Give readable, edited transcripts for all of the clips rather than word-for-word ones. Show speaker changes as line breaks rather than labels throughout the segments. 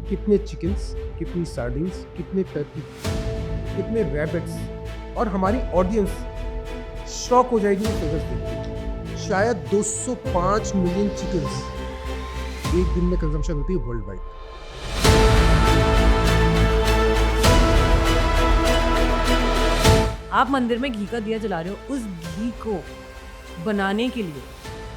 कितने चिकन्स, कितनी सार्डिन्स, कितने टर्की, कितने रैबिट्स, और हमारी ऑडियंस शॉक हो जाएगी ये फिगर्स देख के। शायद 205 मिलियन चिकन्स एक दिन में कंजम्पशन होती है वर्ल्ड वाइड।
आप मंदिर में घी का दिया जला रहे हो, उस घी को बनाने के लिए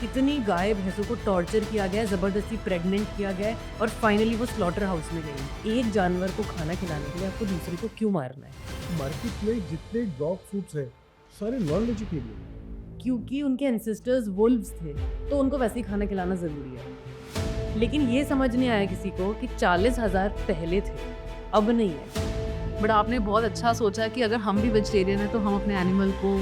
कितनी गाय भैंसों को टॉर्चर किया गया है, ज़बरदस्ती प्रेग्नेंट किया गया है, और फाइनली वो स्लॉटर हाउस में गई। एक जानवर को खाना खिलाने के लिए आपको दूसरे को क्यों मारना है?
मार्केट में जितने डॉग फूड्स हैं सारे नॉन वेजिटेरियन,
क्योंकि उनके एंसेस्टर्स वुल्व्स थे, तो उनको वैसे ही खाना खिलाना ज़रूरी है। लेकिन ये समझ नहीं आया किसी को कि 40,000 पहले थे, अब नहीं है।
बट आपने बहुत अच्छा सोचा कि अगर हम भी वेजिटेरियन हैं तो हम अपने एनिमल को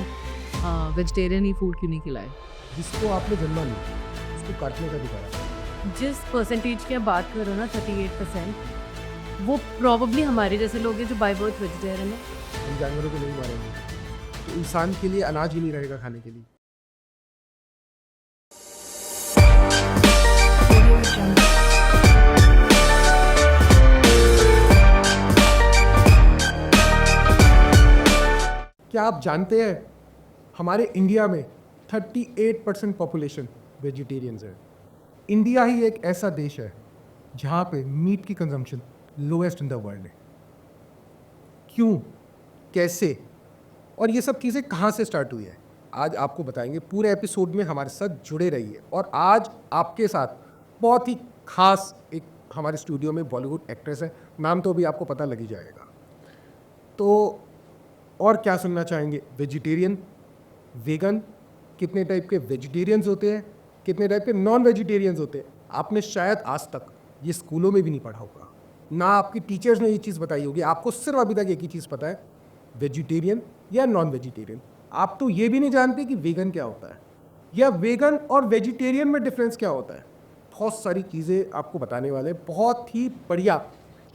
वेजिटेरियन ही फूड क्यों नहीं खिलाएं।
जिसको आपने जन्मा नहीं उसको काटने का अधिकार है।
जिस परसेंटेज की आप बात कर रहे हो ना, 38%, वो प्रॉबली हमारे जैसे लोग हैं जो बाय बर्थ वेजिटेरियन है।
हम जानवरों को नहीं मारेंगे तो इंसान के लिए अनाज ही नहीं रहेगा खाने के लिए। क्या आप जानते हैं हमारे इंडिया में 38% पॉपुलेशन वेजिटेरियंस है। इंडिया ही एक ऐसा देश है जहाँ पे मीट की consumption lowest in the world है। क्यों, कैसे और ये सब चीज़ें कहाँ से स्टार्ट हुई है, आज आपको बताएंगे। पूरे एपिसोड में हमारे साथ जुड़े रहिए। और आज आपके साथ बहुत ही खास एक हमारे स्टूडियो में बॉलीवुड एक्ट्रेस है, नाम तो अभी आपको पता लग ही जाएगा। तो और क्या सुनना चाहेंगे? वेजिटेरियन, वेगन, कितने टाइप के वेजिटेरियंस होते हैं, कितने टाइप के नॉन वेजिटेरियंस होते हैं। आपने शायद आज तक ये स्कूलों में भी नहीं पढ़ा होगा, ना आपकी टीचर्स ने ये चीज़ बताई होगी। आपको सिर्फ अभी तक एक ही चीज़ पता है, वेजिटेरियन या नॉन वेजिटेरियन। आप तो ये भी नहीं जानते कि वेगन क्या होता है या वेगन और वेजिटेरियन में डिफरेंस क्या होता है। बहुत सारी चीज़ें आपको बताने वाले हैं, बहुत ही बढ़िया।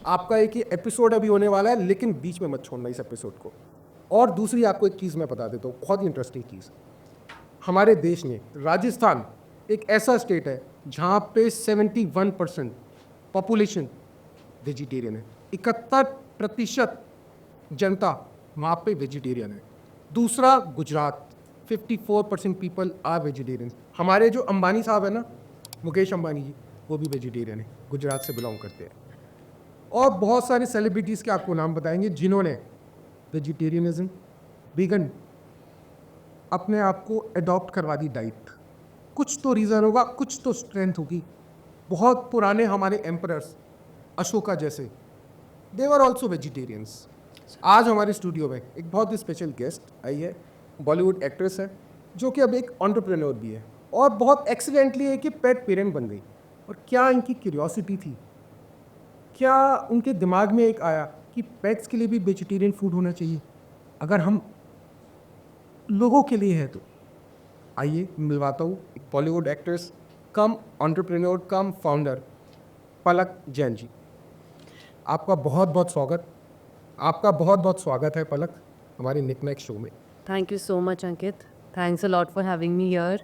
आपका एक ही एपिसोड अभी होने वाला है, लेकिन बीच में मत छोड़ना इस एपिसोड को। और दूसरी आपको एक चीज़ मैं बता देता हूँ, बहुत ही इंटरेस्टिंग चीज़। हमारे देश में राजस्थान एक ऐसा स्टेट है जहाँ पे 71% पॉपुलेशन वेजिटेरियन है। 71% जनता वहाँ पे वेजिटेरियन है। दूसरा गुजरात, 54% पीपल आर वेजिटेरियन। हमारे जो अंबानी साहब है ना, मुकेश अंबानी जी, वो भी वेजिटेरियन है, गुजरात से बिलोंग करते हैं। और बहुत सारे सेलिब्रिटीज़ के आपको नाम बताएंगे जिन्होंने वेजिटेरियनिज्म, वीगन अपने आप को अडॉप्ट करवा दी डाइट। कुछ तो रीज़न होगा, कुछ तो स्ट्रेंथ होगी। बहुत पुराने हमारे एम्परर्स, अशोका जैसे, दे वर ऑल्सो वेजिटेरियंस। आज हमारे स्टूडियो में एक बहुत ही स्पेशल गेस्ट आई है, बॉलीवुड एक्ट्रेस है, जो कि अब एक एंटरप्रेन्योर भी है और बहुत एक्सीलेंटली है कि पेट पेरेंट बन गई। और क्या इनकी क्यूरियोसिटी थी, क्या उनके दिमाग में एक आया कि पेट्स के लिए भी वेजिटेरियन फूड होना चाहिए अगर हम लोगों के लिए है तो। आइए मिलवाता हूँ एक बॉलीवुड एक्ट्रेस कम एंटरप्रेन्योर कम फाउंडर, पलक जैन जी। आपका बहुत बहुत स्वागत, आपका बहुत बहुत स्वागत है पलक हमारे निक नेक शो में।
Thank you so much Ankit, thanks a lot for having me here.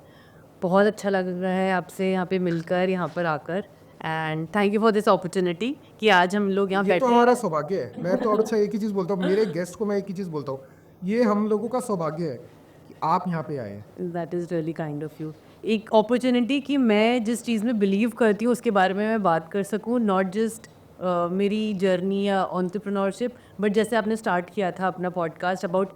बहुत अच्छा लग रहा है आपसे यहाँ पे मिलकर, यहाँ पर आकर, and thank you for this opportunity कि आज हम लोग यहाँ
ये
बैठे
तो हमारा सौभाग्य है। मैं तो और अच्छा एक ही चीज़ बोलता हूँ, मेरे गेस्ट को मैं एक ही चीज़ बोलता हूँ, ये हम लोगों का सौभाग्य है कि आप यहाँ पे आए हैं।
That is really kind of you. एक अपॉर्चुनिटी कि मैं जिस चीज़ में बिलीव करती हूँ उसके बारे में मैं बात कर सकूँ, नॉट जस्ट मेरी जर्नी या एंटरप्रेन्योरशिप, बट जैसे आपने स्टार्ट किया था अपना podcast about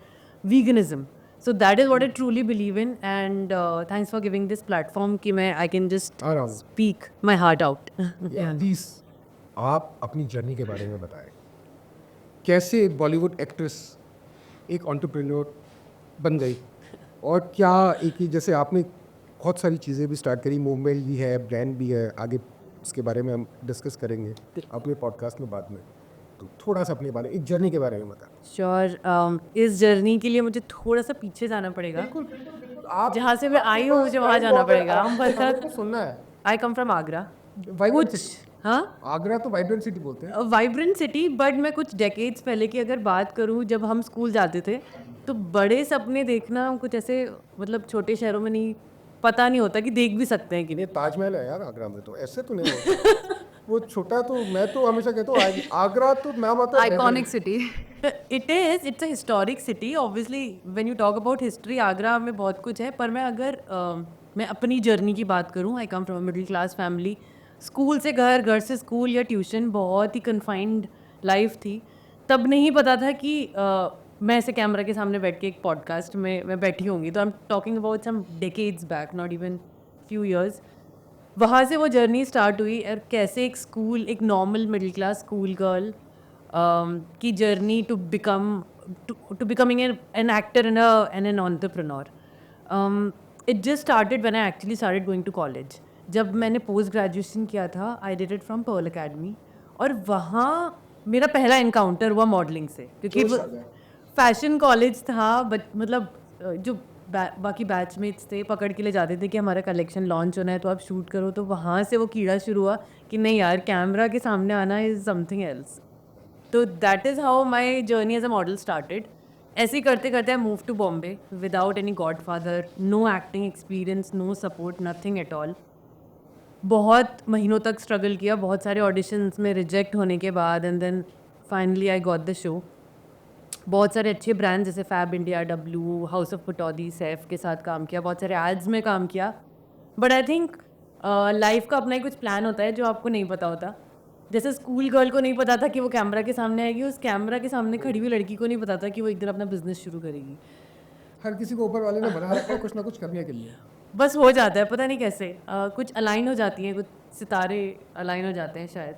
veganism, so that is what I truly believe in, and thanks for giving this platform कि मैं आई कैन जस्ट
आराम।
Speak my heart out.
Please आप अपनी जर्नी के बारे में बताएं। कैसे बॉलीवुड एक्ट्रेस एक एंटरप्रेन्योर बन गई, और क्या एक ही जैसे आपने बहुत सारी चीज़ें भी स्टार्ट करी, मूवमेंट भी है, ब्रांड भी है, आगे उसके बारे में हम डिस्कस करेंगे अपने पॉडकास्ट में बाद में। तो थोड़ा सा अपने बारे में, एक जर्नी के बारे में बता।
श्योर, इस जर्नी के लिए मुझे थोड़ा सा पीछे जाना पड़ेगा।
आप
जहाँ से मैं आई हूँ मुझे वहाँ जाना पड़ेगा। हम
आपको सुनना है।
आई कम फ्रॉम आगरा।
वाइब्रेंट
कुछ हाँ,
आगरा तो वाइब्रेंट सिटी बोलते हैं।
वाइब्रेंट सिटी, बट मैं कुछ डेकेड्स पहले की अगर बात करूँ, जब हम स्कूल जाते थे तो बड़े सपने देखना कुछ ऐसे, मतलब छोटे शहरों में नहीं, पता नहीं होता कि देख भी सकते हैं कि नहीं।
ये ताजमहल है यार आगरा में, तो ऐसे तो नहीं होता। वो छोटा तो मैं तो हमेशा कहता हूँ आगरा तो नाम आता है
iconic city.
it's a historic city. Obviously, when you talk about history, Agra में बहुत कुछ है. पर मैं अगर मैं अपनी जर्नी की बात करूँ, I come from a middle class family. School से घर, घर से स्कूल या ट्यूशन, बहुत ही कन्फाइंड लाइफ थी. तब नहीं पता था कि मैं ऐसे कैमरा के सामने बैठ के एक पॉडकास्ट में मैं बैठी होंगी. तो I am talking about some decades back, not even few years. वहाँ से वो जर्नी स्टार्ट हुई और कैसे एक स्कूल, एक normal middle class school girl की journey to becoming an actor and an entrepreneur. It just started when I actually started going to college. जब मैंने पोस्ट ग्रेजुएशन किया था, I did it from Pearl Academy. और वहाँ मेरा पहला encounter हुआ मॉडलिंग से, क्योंकि फैशन कॉलेज था. मतलब जो बाकी बैचमेट्स थे पकड़ के ले जाते थे कि हमारा कलेक्शन लॉन्च होना है तो आप शूट करो. तो वहाँ से वो कीड़ा शुरू हुआ कि नहीं यार, कैमरा के सामने आना इज़ समथिंग एल्स. तो that is how my journey as a model started. ऐसे ही करते करते I move to Bombay without any godfather, no acting experience, no support, nothing at all. बहुत महीनों तक स्ट्रगल किया, बहुत सारे ऑडिशंस में रिजेक्ट होने के बाद, and then finally I got the show. बहुत सारे अच्छे ब्रांड जैसे Fabindia, W, House of Pataudi, Saif के साथ काम किया, बहुत सारे एड्स में काम किया. बट आई थिंक लाइफ का अपना ही कुछ प्लान होता है जो आपको नहीं पता होता. जैसे स्कूल गर्ल को नहीं पता था कि वो कैमरा के सामने आएगी, उस कैमरा के सामने खड़ी हुई लड़की को नहीं पता था कि वो एक दिन अपना बिजनेस शुरू करेगी.
हर किसी को ऊपर वाले ने बना रखा है कुछ ना कुछ करने के लिए.
बस हो जाता है, पता नहीं कैसे कुछ अलाइन हो जाती हैं, कुछ सितारे अलाइन हो जाते हैं शायद.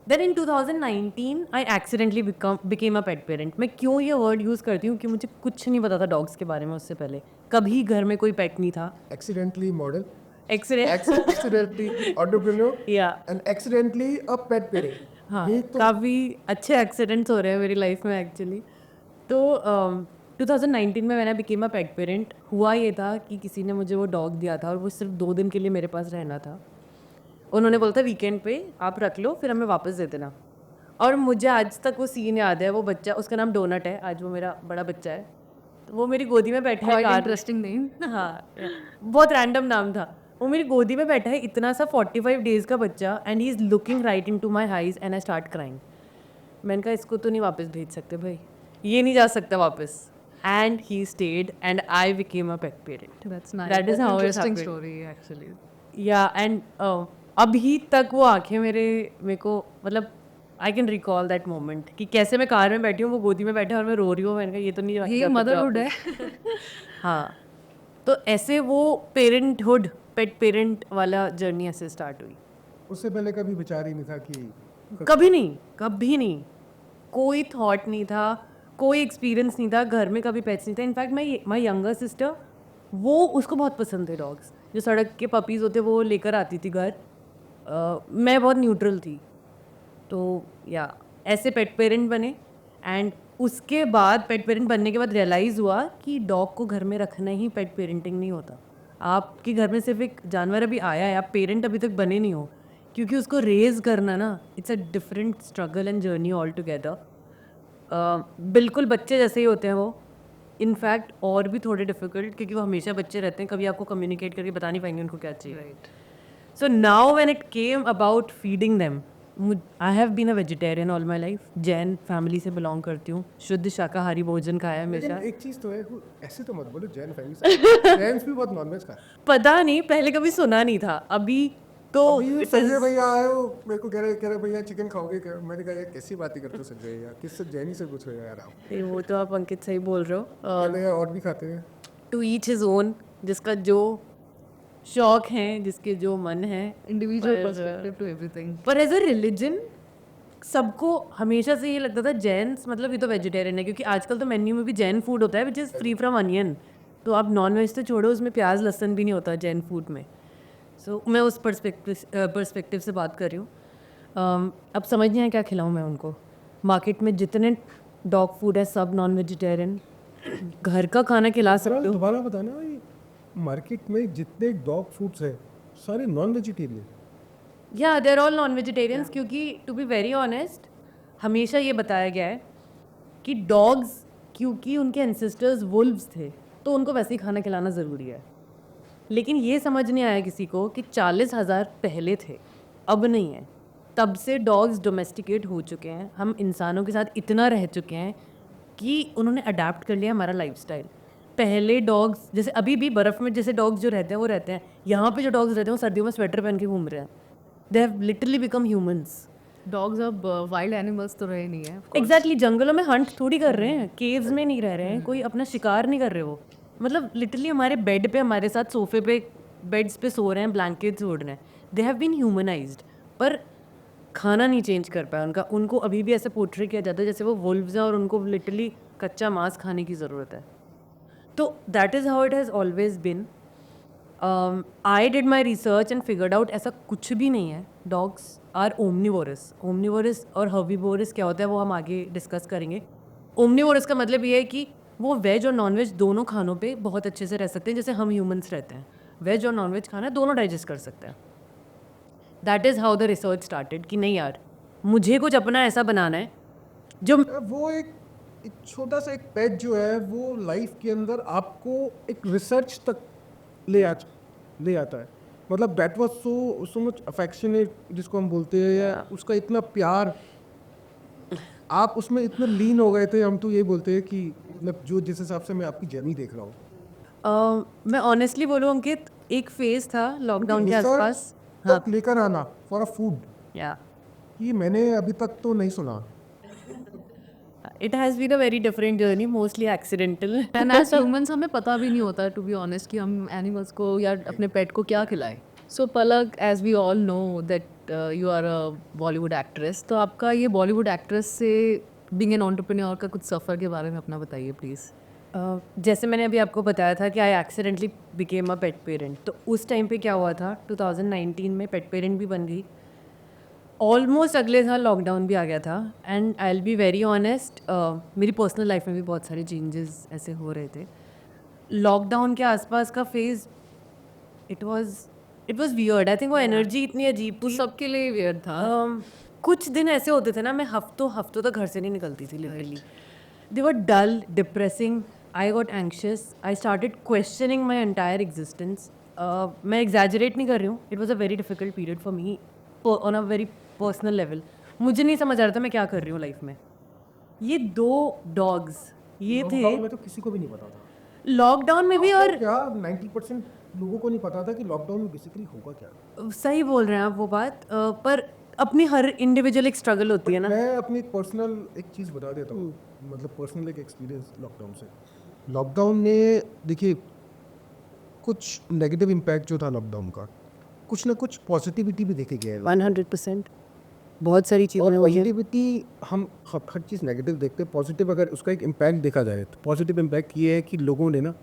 Then in 2019 I accidentally became a pet parent. मैं क्यों ये वर्ड यूज़ करती हूँ कि मुझे कुछ नहीं पता था डॉग्स के बारे में. उससे पहले कभी घर में कोई पेट नहीं था.
Accidentally model,
accident
accidentally entrepreneur,
या
and accidentally a pet parent.
हाँ,
ये तो
काफ़ी अच्छे एक्सीडेंट्स हो रहे हैं मेरी लाइफ में एक्चुअली. तो 2019 में मैंने बिकेम अ पेट पेरेंट. हुआ ये था कि किसी ने मुझे वो डॉग दिया था और वो सिर्फ 2 दिन के लिए मेरे पास रहना था. उन्होंने बोला था वीकेंड पे आप रख लो, फिर हमें वापस दे देना. और मुझे आज तक वो सीन याद है. वो बच्चा, उसका नाम डोनट है, आज वो मेरा बड़ा बच्चा है. तो वो मेरी गोदी में बैठा है.
Interesting name.
हाँ, बहुत रैंडम नाम था. वो मेरी गोदी में बैठा है, इतना सा 45 डेज़ का बच्चा, and he is looking right into my eyes and I start crying. मैंने कहा इसको तो नहीं वापस भेज सकते भाई, ये नहीं जा सकता वापस. And he stayed and I became a pet parent.
That's nice.
That is
That's
how it
interesting
happened.
story actually.
या एंड अभी तक वो आंखें मेरे को, मतलब I can recall that moment कि कैसे मैं कार में बैठी हूँ, वो गोदी में बैठा है और मैं रो रही हूँ. मैंने कहा ये तो नहीं जा
ये
सकता
मदरहुड है.
हाँ. तो ऐसे वो पेरेंटहुड, पेट पेरेंट वाला जर्नी ऐसे स्टार्ट हुई.
उससे पहले कभी विचार ही नहीं था कि
कभी नहीं, कभी नहीं. कोई थॉट नहीं था, कोई एक्सपीरियंस नहीं था, घर में कभी पेट्स नहीं था. इनफैक्ट माई यंगर सिस्टर, वो उसको बहुत पसंद थे डॉग्स. जो सड़क के पपीज़ होते वो लेकर आती थी घर. मैं बहुत न्यूट्रल थी. तो या ऐसे पेट पेरेंट बने. एंड उसके बाद पेट पेरेंट बनने के बाद रियलाइज़ हुआ कि डॉग को घर में रखना ही पेट पेरेंटिंग नहीं होता. आपके घर में सिर्फ एक जानवर अभी आया है, आप पेरेंट अभी तक बने नहीं हो, क्योंकि उसको रेज करना ना, it's a different struggle and journey all together. बिल्कुल बच्चे जैसे ही होते हैं वो, इनफैक्ट और भी थोड़े डिफिकल्ट, क्योंकि वो हमेशा बच्चे रहते हैं, कभी आपको कम्युनिकेट करके बता नहीं पाएंगे उनको क्या चाहिए.
Right.
So now when it came about feeding them, I have been a vegetarian all my life. Jain family से बिलोंग करती हूँ, शुद्ध शाकाहारी भोजन खाया है
लेकिन
हमेशा.
एक चीज तो है, ऐसे तो मत बोलो जैन फैमिली से. जैन्स भी बहुत नॉनवेज खाते हैं.
पता नहीं, पहले कभी सुना नहीं था. अभी तो
अभी संजय भैया आए हो, मेरे को कह रहे भैया चिकन खाओगे क्या. मैंने कहा यार कैसी बातें करते हो संजय भैया, किससे जैनी से पूछो यार आप.
ये वो तो आप अंकित सही बोल रहे हो.
कहते हैं और भी खाते हैं.
टू ईच हिज ओन, जिसका जो शौक हैं, जिसके जो मन है.
Individual
पर-
perspective to everything.
पर एज अ रिलीजन सबको हमेशा से ये लगता था जैन्स मतलब ये तो वेजिटेरियन है, क्योंकि आजकल तो मेन्यू में भी जैन फूड होता है which is free from onion. तो आप नॉन वेज तो छोड़ो, उसमें प्याज लहसुन भी नहीं होता जैन फूड में. सो मैं उस पर्सपेक्टिव से बात कर रही हूँ. अब समझ नहीं आया क्या खिलाऊँ मैं उनको. मार्केट में जितने डॉग फूड है सब नॉन वेजिटेरियन. घर का खाना खिला सकते हो.
दोबारा बताना, ये मार्केट में जितने डॉग फूड्स है सारे नॉन वेजिटेरियन.
या देर ऑल नॉन वेजिटेरियंस, क्योंकि टू बी वेरी ऑनेस्ट हमेशा ये बताया गया है कि डॉग्स, क्योंकि उनके एंसेस्टर्स वुल्व्स थे तो उनको वैसे ही खाना खिलाना ज़रूरी है. लेकिन ये समझ नहीं आया किसी को कि 40,000 पहले थे, अब नहीं है. तब से डॉग्स डोमेस्टिकेट हो चुके हैं, हम इंसानों के साथ इतना रह चुके हैं कि उन्होंने अडाप्ट कर लिया हमारा लाइफस्टाइल। पहले डॉग्स जैसे अभी भी बर्फ़ में जैसे डॉग्स जो रहते हैं वो रहते हैं, यहाँ पे जो डॉग्स रहते हैं वो सर्दियों में स्वेटर पहन के घूम रहे हैं। They have literally become humans.
Dogs अब वाइल्ड एनिमल्स तो रहे नहीं है।
एग्जैक्टली जंगलों में हंट थोड़ी कर रहे हैं, केव्स में नहीं रह रहे हैं, कोई अपना शिकार नहीं कर रहे वो। मतलब लिटरली हमारे बेड पे, हमारे साथ सोफे पे, बेड्स पे सो रहे हैं, ब्लैंकेट्स ओढ़ रहे हैं। दे हैव बीन ह्यूमनाइज्ड, पर खाना नहीं चेंज कर पाया उनका। उनको अभी भी ऐसे पोर्ट्रे किया जाता है जैसे वो वुल्व्स हैं और उनको लिटरली कच्चा मांस खाने की ज़रूरत है। तो that is how it has always been. I did my research and figured out ऐसा कुछ भी नहीं है। Dogs are omnivorous. ओमनीवोरस और हर्बीवोरस क्या होता है वो हम आगे डिस्कस करेंगे। ओमनीवोरस का मतलब ये है कि वो वेज और नॉन वेज दोनों खानों पे बहुत अच्छे से रह सकते हैं, जैसे हम ह्यूमंस रहते हैं। वेज और नॉन वेज खाना दोनों डाइजेस्ट कर सकते हैं। That is how the research started कि नहीं यार, मुझे कुछ अपना ऐसा बनाना है जो
वो एक छोटा सा एक पेट जो है वो लाइफ के अंदर आपको एक रिसर्च तक ले आता है। मतलब that was so much affectionate जिसको हम बोलते हैं, या उसका इतना प्यार, आप उसमें इतने लीन हो गए थे। हम तो ये बोलते हैं कि मतलब जो जिस हिसाब से मैं आपकी जर्नी देख रहा हूँ,
मैं ऑनेस्टली बोलूँ अंकित, एक फेज़ था लॉकडाउन के
रिसर्च
आसपास।
तक लेकर आना फॉर अ फूड,
या
ये मैंने अभी तक तो नहीं सुना।
It has been a very different journey, mostly accidental.
And as humans हमें पता भी नहीं होता टू बी ऑनेस्ट कि हम एनिमल्स को या अपने पेट को क्या खिलाएं। So Palak, as we all know that you are a Bollywood actress, तो आपका ये बॉलीवुड एक्ट्रेस से बीइंग एन एंटरप्रेन्योर का कुछ सफ़र के बारे में अपना बताइए प्लीज़।
जैसे मैंने अभी आपको बताया था कि I accidentally became a pet parent. तो उस टाइम पे क्या हुआ था, 2019 में पेट पेरेंट भी बन गई। ऑलमोस्ट अगले साल लॉकडाउन भी आ गया था। And I will be very honest, मेरी पर्सनल लाइफ में भी बहुत सारे चेंजेस ऐसे हो रहे थे। लॉकडाउन के आसपास का phase it was weird. I think वो एनर्जी इतनी अजीब थी।
सबके लिए वियर्ड था।
कुछ दिन ऐसे होते थे ना, मैं हफ्तों तक घर से नहीं निकलती थी literally. They were dull, depressing, I got anxious, I started questioning my entire existence. मैं एग्जैजरेट नहीं कर रही हूँ, it was a very difficult period for me on a very personal level. मुझे नहीं समझ आ रहा था मैं क्या कर रही हूँ लाइफ में। ये 2 डॉग्स ये थे
लॉकडाउन में तो किसी को भी नहीं पता था।
लॉकडाउन में भी। और
क्या 90% लोगों को नहीं पता था कि लॉकडाउन में बेसिकली होगा क्या।
सही बोल रहे हैं आप वो बात, पर अपनी हर इंडिविजुअल एक स्ट्रगल होती है ना।
मैं अपनी पर्सनल एक चीज़ बता देता हूँ, मतलब पर्सनल एक एक्सपीरियंस लॉकडाउन से। लॉकडाउन ने देखिए कुछ नेगेटिव इम्पैक्ट जो था लॉकडाउन का, कुछ ना कुछ पॉजिटिविटी भी देखे गए हैं।
100% बहुत सारी चीज़ें
और
हुई हैं।
पॉजिटिविटी, हम हर चीज़ नेगेटिव देखते हैं, पॉजिटिव अगर उसका एक इम्पैक्ट देखा जाए तो पॉजिटिव इम्पैक्ट ये है कि लोगों ने ना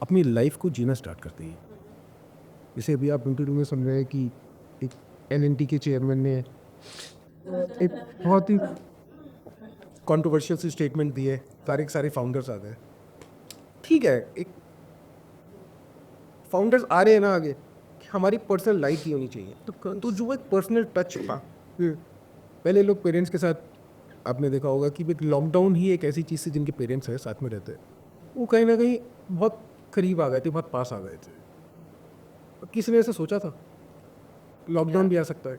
अपनी लाइफ को जीना स्टार्ट करते हैं। जैसे अभी आप इंटरव्यू में सुन रहे हैं कि एक LNT के चेयरमैन ने एक बहुत ही कंट्रोवर्शियल सी स्टेटमेंट दी है, सारे फाउंडर्स आ गए। ठीक है, एक फाउंडर्स आ रहे हैं ना आगे कि हमारी पर्सनल लाइफ ही होनी चाहिए। तो जो एक पर्सनल टच था, पहले लोग पेरेंट्स के साथ, आपने देखा होगा कि लॉकडाउन ही एक ऐसी चीज़ थी जिनके पेरेंट्स है साथ में रहते हैं, वो कहीं ना कहीं बहुत करीब आ गए थे, बहुत पास आ गए थे। किसी ने ऐसा सोचा था लॉकडाउन भी आ सकता है?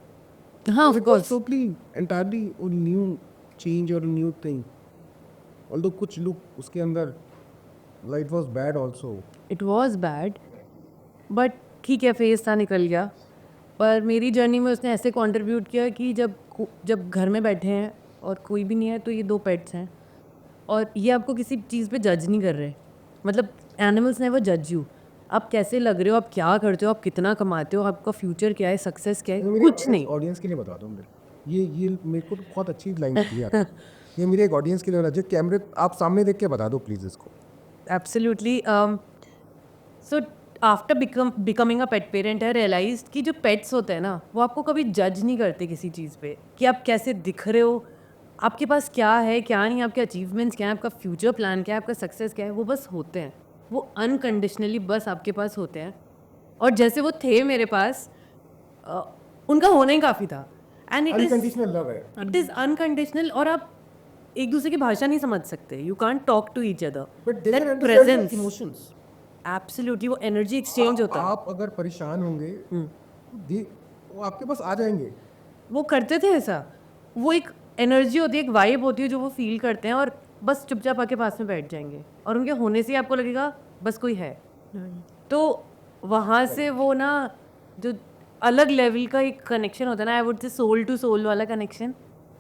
हाँ, of course.
Totally entirely new change और न्यू थिंग। ऑल्दो कुछ लोग उसके अंदर, light was bad also.
It was bad, but ठीक है, फेज था, निकल गया। पर मेरी जर्नी में उसने ऐसे कंट्रीब्यूट किया कि जब घर में बैठे हैं और कोई भी नहीं है तो ये 2 पेट्स हैं और ये आपको किसी चीज़ पे जज नहीं कर रहे। मतलब एनिमल्स नेवर जज यू। आप कैसे लग रहे हो, आप क्या करते हो, आप कितना कमाते हो, आपका फ्यूचर क्या है, सक्सेस क्या है, कुछ नहीं।
ऑडियंस के लिए बता दो ये मेरे को तो बहुत अच्छी लाइन थी यार। ये मेरे एक ऑडियंस के लिए होना चाहिए। कैमरे आप सामने देख के बता दो प्लीज़ इसको।
Absolutely. So after becoming a pet parent I realised कि जो पेट्स होते हैं ना वो आपको कभी जज नहीं करते किसी चीज़ पे, कि आप कैसे दिख रहे हो, आपके पास क्या है क्या नहीं, आपके अचीवमेंट्स क्या हैं, आपका फ्यूचर प्लान क्या है, आपका सक्सेस क्या है। वो बस होते हैं, वो अनकंडीशनली बस आपके पास होते हैं। और जैसे वो थे मेरे पास, उनका होना ही काफ़ी था। एंड
अनकंडीशनल लव है।
It is unconditional. और आप एक दूसरे की भाषा नहीं समझ सकते, you can't talk to each other,
but they can
that
understand
presence,
emotions.
Absolutely वो एनर्जी एक्सचेंज होता है।
आप अगर परेशान होंगे वो आपके पास आ जाएंगे।
वो करते थे ऐसा, वो एक एनर्जी होती है, एक वाइब होती है जो वो फील करते हैं और बस चुपचाप आके पास में बैठ जाएंगे और उनके होने से ही आपको लगेगा बस कोई है। तो वहाँ से वो ना जो अलग लेवल का एक कनेक्शन होता है ना, I would say soul to soul वाला कनेक्शन,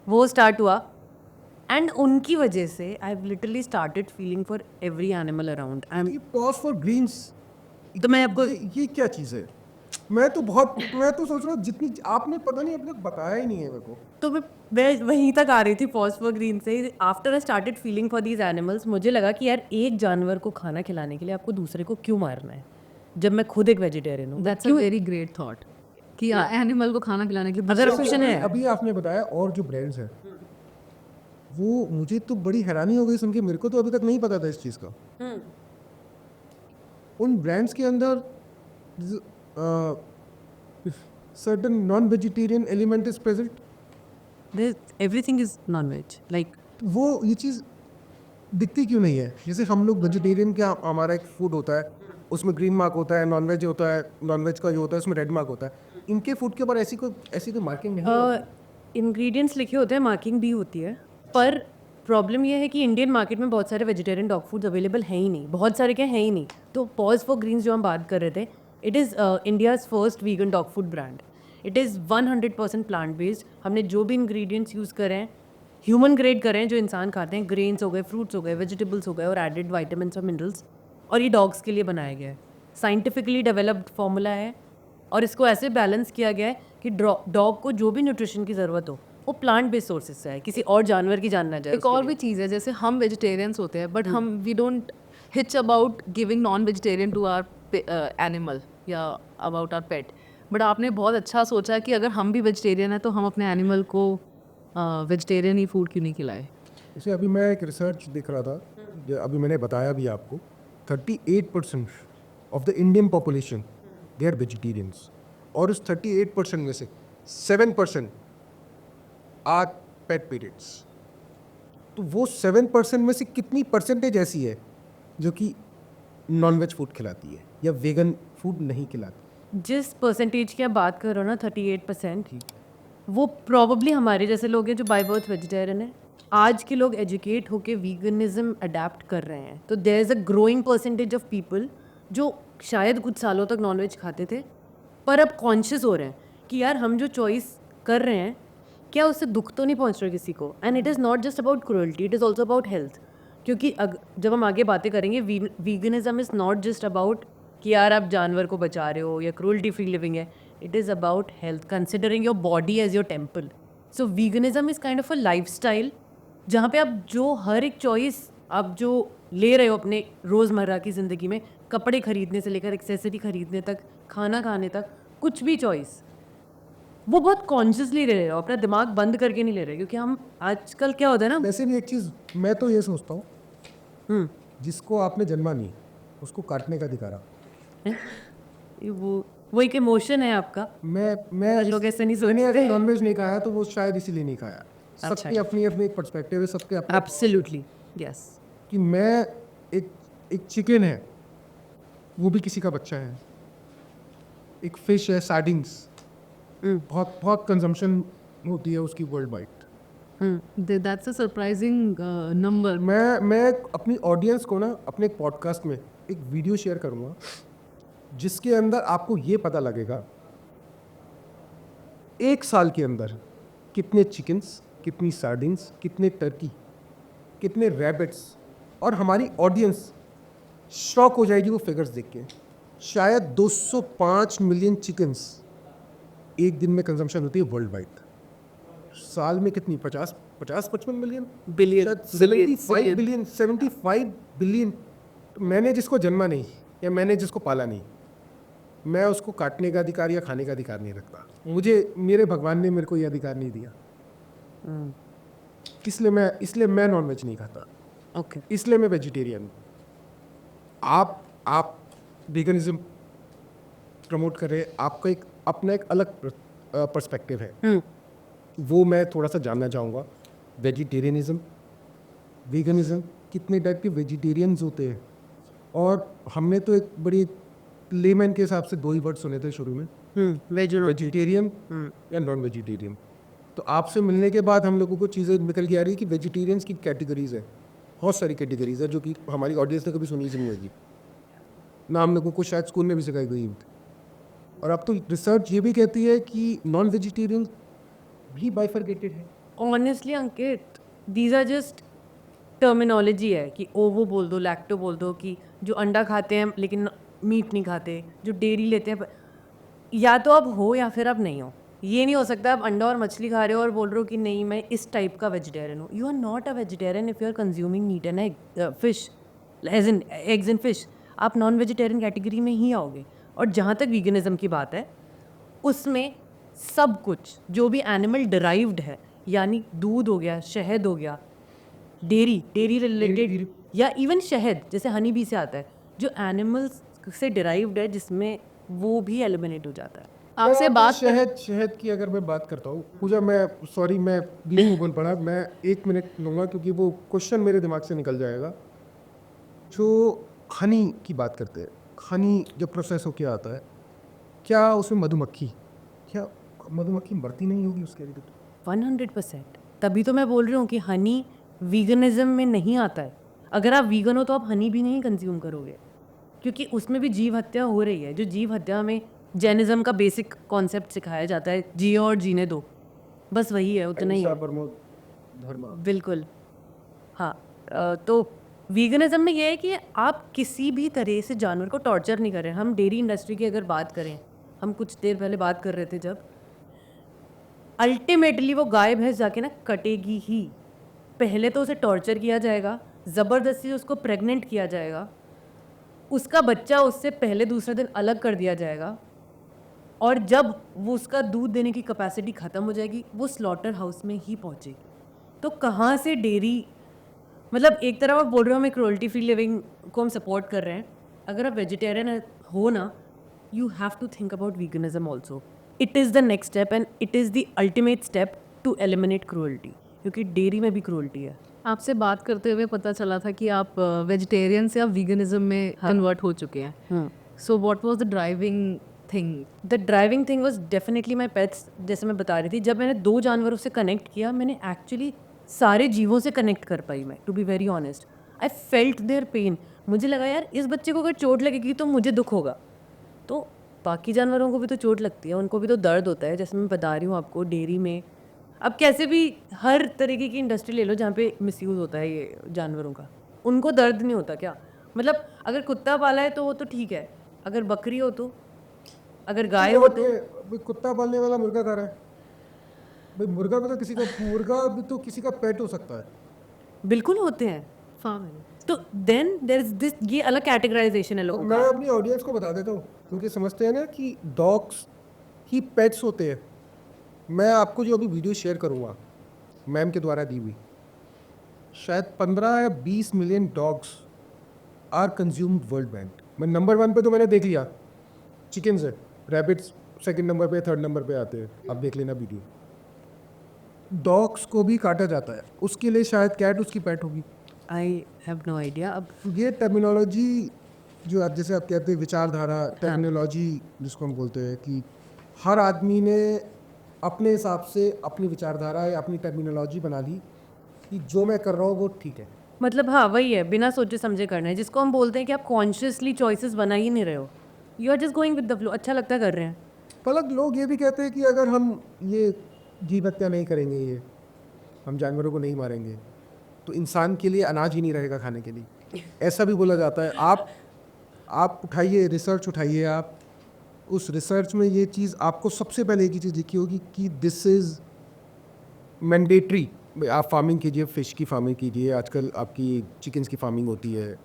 वो स्टार्ट हुआ। एंड उनकी वजह से I have literally started feeling for every animal around. I am
ये पॉज फॉर ग्रीन्स,
तो मैं आपको
ये क्या चीज़ है? मैं तो सोच रहा हूँ जितनी आपने पता नहीं अब तक बताया ही नहीं है मेरे को।
तो मैं वहीं तक आ रही थी पॉज फॉर ग्रीन से। After I started feeling for these animals, मुझे लगा कि यार एक जानवर को खाना खिलाने के लिए आपको दूसरे को क्यों मारना है, जब मैं खुद एक वेजिटेरियन हूँ।
That's a very great thought कि एनिमल को खाना खिलाने के लिए
अगर ऑप्शन है
अभी आपने बताया और जो ब्रांड्स हैं वो मुझे तो बड़ी हैरानी हो गई सुन के, मेरे को तो अभी तक नहीं पता था इस चीज़ का। उन ब्रांड्स के अंदर certain non vegetarian element is present.
Everything is non veg, like
वो ये चीज़ दिखती क्यों नहीं है? जैसे हम लोग वेजिटेरियन क्या, हमारा एक फूड होता है उसमें ग्रीन मार्क होता है, नॉन वेज होता है, नॉन वेज का जो होता है उसमें रेड मार्क होता है। इनके फूड के ऊपर ऐसी कोई मार्किंग नहीं है।
इंग्रेडिएंट्स लिखे होते हैं, मार्किंग भी होती है, पर प्रॉब्लम यह है कि इंडियन मार्केट में बहुत सारे वेजिटेरियन डॉग फूड्स अवेलेबल हैं ही नहीं, बहुत सारे क्या हैं ही नहीं। तो पॉज फॉर ग्रीन्स जो हम बात कर रहे थे, it is India's first vegan dog food brand. It is 100% plant based. हमने जो भी इंग्रेडिएंट्स यूज़ करे हैं ह्यूमन ग्रेड करे हैं, जो इंसान खाते हैं, ग्रेन्स हो गए, फ्रूट्स हो गए, वेजिटेबल्स हो गए और एडेड वाइटामिन्स और मिनरल्स, और ये डॉग्स के लिए बनाया गया है। साइंटिफिकली डेवलप्ड फार्मूला है और इसको ऐसे बैलेंस किया गया है कि डॉग को जो भी न्यूट्रिशन की ज़रूरत हो वो प्लांट बेस्ड सोर्सेज से है, किसी और जानवर की जानना जाए।
एक और भी चीज़ है, जैसे हम वेजिटेरियंस होते हैं बट हम we don't hitch about giving non vegetarian to our animal या अबाउट आवर पेट, बट आपने बहुत अच्छा सोचा कि अगर हम भी वेजिटेरियन हैं तो हम अपने एनिमल को वेजिटेरियन ही फूड क्यों नहीं खिलाए।
जैसे अभी मैं एक रिसर्च देख रहा था, जो अभी मैंने बताया भी आपको, 38% of the Indian population they are vegetarians, और उस 38% में से 7% आर पेट पेरेंट्स। तो वो 7% में से कितनी परसेंटेज ऐसी है जो कि नॉन वेज फूड खिलाती है या वेगन फूड नहीं खिलाती?
जिस परसेंटेज की आप बात कर रहे हो ना, 38%, वो प्रॉबली हमारे जैसे लोग हैं जो बाय बर्थ वेजिटेरियन है। आज के लोग एजुकेट होके वीगनिज्म अडेप्ट कर रहे हैं, तो there is a growing percentage of people जो शायद कुछ सालों तक नॉनवेज खाते थे पर अब कॉन्शियस हो रहे हैं कि यार हम जो चॉइस कर रहे हैं क्या उससे दुख तो नहीं पहुंच रहा किसी को। And it is not just about cruelty, it is also about health. क्योंकि जब हम आगे बातें करेंगे, veganism is not just about कि यार आप जानवर को बचा रहे हो या क्रूअल्टी फ्री लिविंग है, it is about health, considering your body as your temple. So veganism is kind of a lifestyle जहाँ पे आप जो हर एक चॉइस आप जो ले रहे हो अपने रोज़मर्रा की ज़िंदगी में, कपड़े खरीदने से लेकर एक्सेसरी खरीदने तक, खाना खाने तक, कुछ भी चॉइस वो बहुत कॉन्शियसली ले रहे हो, अपना दिमाग बंद करके नहीं ले रहे। क्योंकि हम आजकल क्या होता है ना,
वैसे भी एक चीज़ मैं तो ये सोचता हूँ, जिसको आपने जन्मा नहीं उसको काटने का अधिकार है।
वो एक इमोशन है आपका।
मैं
लोग ऐसे नहीं सोचते।
नॉनवेज नहीं खाया तो वो शायद इसीलिए नहीं खाया। सबकी अपनी अपनी एक पर्सपेक्टिव है, सबके अपने।
Absolutely yes.
कि मैं एक चिकन है, वो भी किसी का बच्चा है। एक फिश है, सार्डिंग्स, बहुत बहुत कंजम्पशन होती है उसकी world wide.
That's a surprising number.
मैं अपनी ऑडियंस को ना अपने एक पॉडकास्ट में एक वीडियो शेयर करूँगा जिसके अंदर आपको ये पता लगेगा एक साल के अंदर कितने चिकन्स, कितनी सार्डिन्स, कितने टर्की, कितने रैबिट्स, और हमारी ऑडियंस शॉक हो जाएगी वो फिगर्स देख के। शायद 205 मिलियन चिकन्स एक दिन में कंजम्पशन होती है वर्ल्ड वाइड। साल में कितनी, 50-55 मिलियन,
बिलियन,
75 बिलियन। मैंने जिसको जन्मा नहीं या मैंने जिसको पाला नहीं, मैं उसको काटने का अधिकार या खाने का अधिकार नहीं रखता। मुझे मेरे भगवान ने मेरे को ये अधिकार नहीं दिया। इसलिए मैं नॉनवेज नहीं खाता।
ओके,
इसलिए मैं वेजिटेरियन। आप वेगनिज्म प्रमोट कर रहे हैं, आपका एक अपना एक अलग पर्सपेक्टिव है, वो मैं थोड़ा सा जानना चाहूँगा। वेजिटेरियनिज्म, वीगनिज्म, कितने टाइप के वेजिटेरियंस होते हैं? और हमने तो एक बड़ी लेमैन के हिसाब से 2 ही वर्ड सुने थे शुरू में, वेजिटेरियन या नॉन वेजिटेरियन। तो आपसे मिलने के बाद हम लोगों को चीज़ें निकल के आ रही है कि वेजिटेरियंस की कैटेगरीज है, बहुत सारी कैटेगरीज है जो कि हमारी ऑडियंस ने कभी सुनी ही नहीं होगी ना, हम लोगों को शायद स्कूल में भी सिखाई गई होती। और अब तो रिसर्च ये भी कहती है कि नॉन वेजिटेरियन भी बाइफरकेटेड है।
Honestly Ankit, these are just terminology है कि ओवो बोल दो, लैक्टो बोल दो, कि जो अंडा खाते हैं लेकिन मीट नहीं खाते, जो डेयरी लेते हैं, या तो आप हो या फिर आप नहीं हो। ये नहीं हो सकता आप अंडा और मछली खा रहे हो और बोल रहे हो कि नहीं मैं इस टाइप का वेजिटेरियन हूँ। You are not a vegetarian if you are consuming meat and egg, fish, as in eggs and fish. आप नॉन वेजिटेरियन कैटेगरी में ही आओगे। और जहाँ तक वीगनिज्म की बात है, उसमें सब कुछ जो भी एनिमल डिराइव्ड है, यानी दूध हो गया, शहद हो गया, डेयरी रिलेटेड, या इवन शहद जैसे हनी बी से आता है, जो एनिमल्स से डिराइव्ड है, जिसमें वो भी एलिमिनेट हो जाता है।
आपसे बात
शहद की अगर मैं बात करता हूँ पूजा, मैं सॉरी मैं नहीं बोल पड़ा, मैं 1 मिनट लूँगा क्योंकि वो क्वेश्चन मेरे दिमाग से निकल जाएगा। जो हनी की बात करते हैं, हनी जब प्रोसेस होके आता है, क्या उसमें मधुमक्खी, क्या मधुमक्खी मरती नहीं होगी उसके लिए?
100%। तभी तो मैं बोल रही हूँ कि हनी वीगनिज्म में नहीं आता है। अगर आप वीगन हो तो आप हनी भी नहीं कंज्यूम करोगे, क्योंकि उसमें भी जीव हत्या हो रही है। जो जीव हत्या में जैनिज्म का बेसिक कॉन्सेप्ट सिखाया जाता है, जियो और जीने दो, बस वही है, उतना ही है। बिल्कुल, हाँ। तो वीगनिज्म में ये है कि आप किसी भी तरह से जानवर को टॉर्चर नहीं कर रहे हैं। हम डेयरी इंडस्ट्री की अगर बात करें, हम कुछ देर पहले बात कर रहे थे, जब अल्टीमेटली वो गाय भैंस जाके ना कटेगी ही। पहले तो उसे टॉर्चर किया जाएगा, ज़बरदस्ती उसको प्रेग्नेंट किया जाएगा, उसका बच्चा उससे पहले दूसरे दिन अलग कर दिया जाएगा, और जब वो उसका दूध देने की कैपेसिटी ख़त्म हो जाएगी, वो स्लॉटर हाउस में ही पहुंचेगी। तो कहाँ से डेयरी, मतलब एक तरफ आप बोल रहे हो हमें क्रुएल्टी फ्री लिविंग को हम सपोर्ट कर रहे हैं, अगर आप वेजिटेरियन हो ना, you have to think about veganism also. It is the next step and it is the ultimate step to eliminate cruelty, क्योंकि डेयरी में भी क्रुएल्टी है।
आपसे बात करते हुए पता चला था कि आप वेजिटेरियन से आप वीगनिज्म में कन्वर्ट हो चुके हैं। So what was the driving thing?
The driving thing was definitely my pets. जैसे मैं बता रही थी, जब मैंने 2 जानवरों से कनेक्ट किया, मैंने एक्चुअली सारे जीवों से कनेक्ट कर पाई मैं, to be very honest. I felt their pain. मुझे लगा यार इस बच्चे को अगर चोट लगेगी तो मुझे दुख होगा, तो बाकी जानवरों को भी तो चोट लगती है, उनको भी तो दर्द होता है। जैसे मैं बता रही हूँ आपको, डेयरी में अब कैसे भी हर तरीके की इंडस्ट्री ले लो जहाँ पे मिसयूज़ होता है ये जानवरों का, उनको दर्द नहीं होता क्या? मतलब अगर कुत्ता पाला है तो वो तो ठीक है, अगर बकरी हो तो, अगर गाय हो तो।
भाई कुत्ता पालने वाला मुर्गा खा रहा है, भाई मुर्गा भी तो किसी का पेट हो सकता है।
बिल्कुल होते हैं।
फार्म।
तो देन देयर इज दिस, ये अलग कैटेगराइजेशन है
तो
लोगों
मैं
का।
अपनी ऑडियंस को बता देता हूँ, क्योंकि समझते हैं ना कि डॉग्स ही पेट्स होते हैं। मैं आपको जो अभी वीडियो शेयर करूँगा मैम के द्वारा दी हुई, शायद 15 या 20 million dogs are consumed worldwide. मैं नंबर 1 पे तो मैंने देख लिया, चिकन्स है, रैबिट्स सेकंड नंबर पे, थर्ड नंबर पे आते हैं, आप देख लेना वीडियो। डॉग्स को भी काटा जाता है, उसके लिए शायद कैट उसकी पेट होगी।
I have no idea. अब
ये टर्मिनोलॉजी जो आप जैसे आप कहते हैं विचारधारा, टर्मिनोलॉजी जिसको हम बोलते हैं, कि हर आदमी ने अपने हिसाब से अपनी विचारधारा या अपनी टर्मिनोलॉजी बना ली कि जो मैं कर रहा हूँ वो ठीक है।
मतलब हाँ वही है, बिना सोचे समझे करना है, जिसको हम बोलते हैं कि आप कॉन्शियसली चॉइसेस बना ही नहीं रहे हो, you are just going with the flow. अच्छा लगता है कर रहे हैं।
पलक लोग ये भी कहते हैं कि अगर हम ये जीव हत्या नहीं करेंगे, ये हम जानवरों को नहीं मारेंगे, तो इंसान के लिए अनाज ही नहीं रहेगा खाने के लिए। ऐसा भी बोला जाता है। आप उठाइए, रिसर्च उठाइए, आप उस रिसर्च में ये चीज़ आपको सबसे पहले एक ही चीज़ दिखी होगी कि दिस इज़ मैंडेटरी। आप फार्मिंग कीजिए, फ़िश की फार्मिंग कीजिए, आजकल आपकी चिकन्स की फार्मिंग होती है।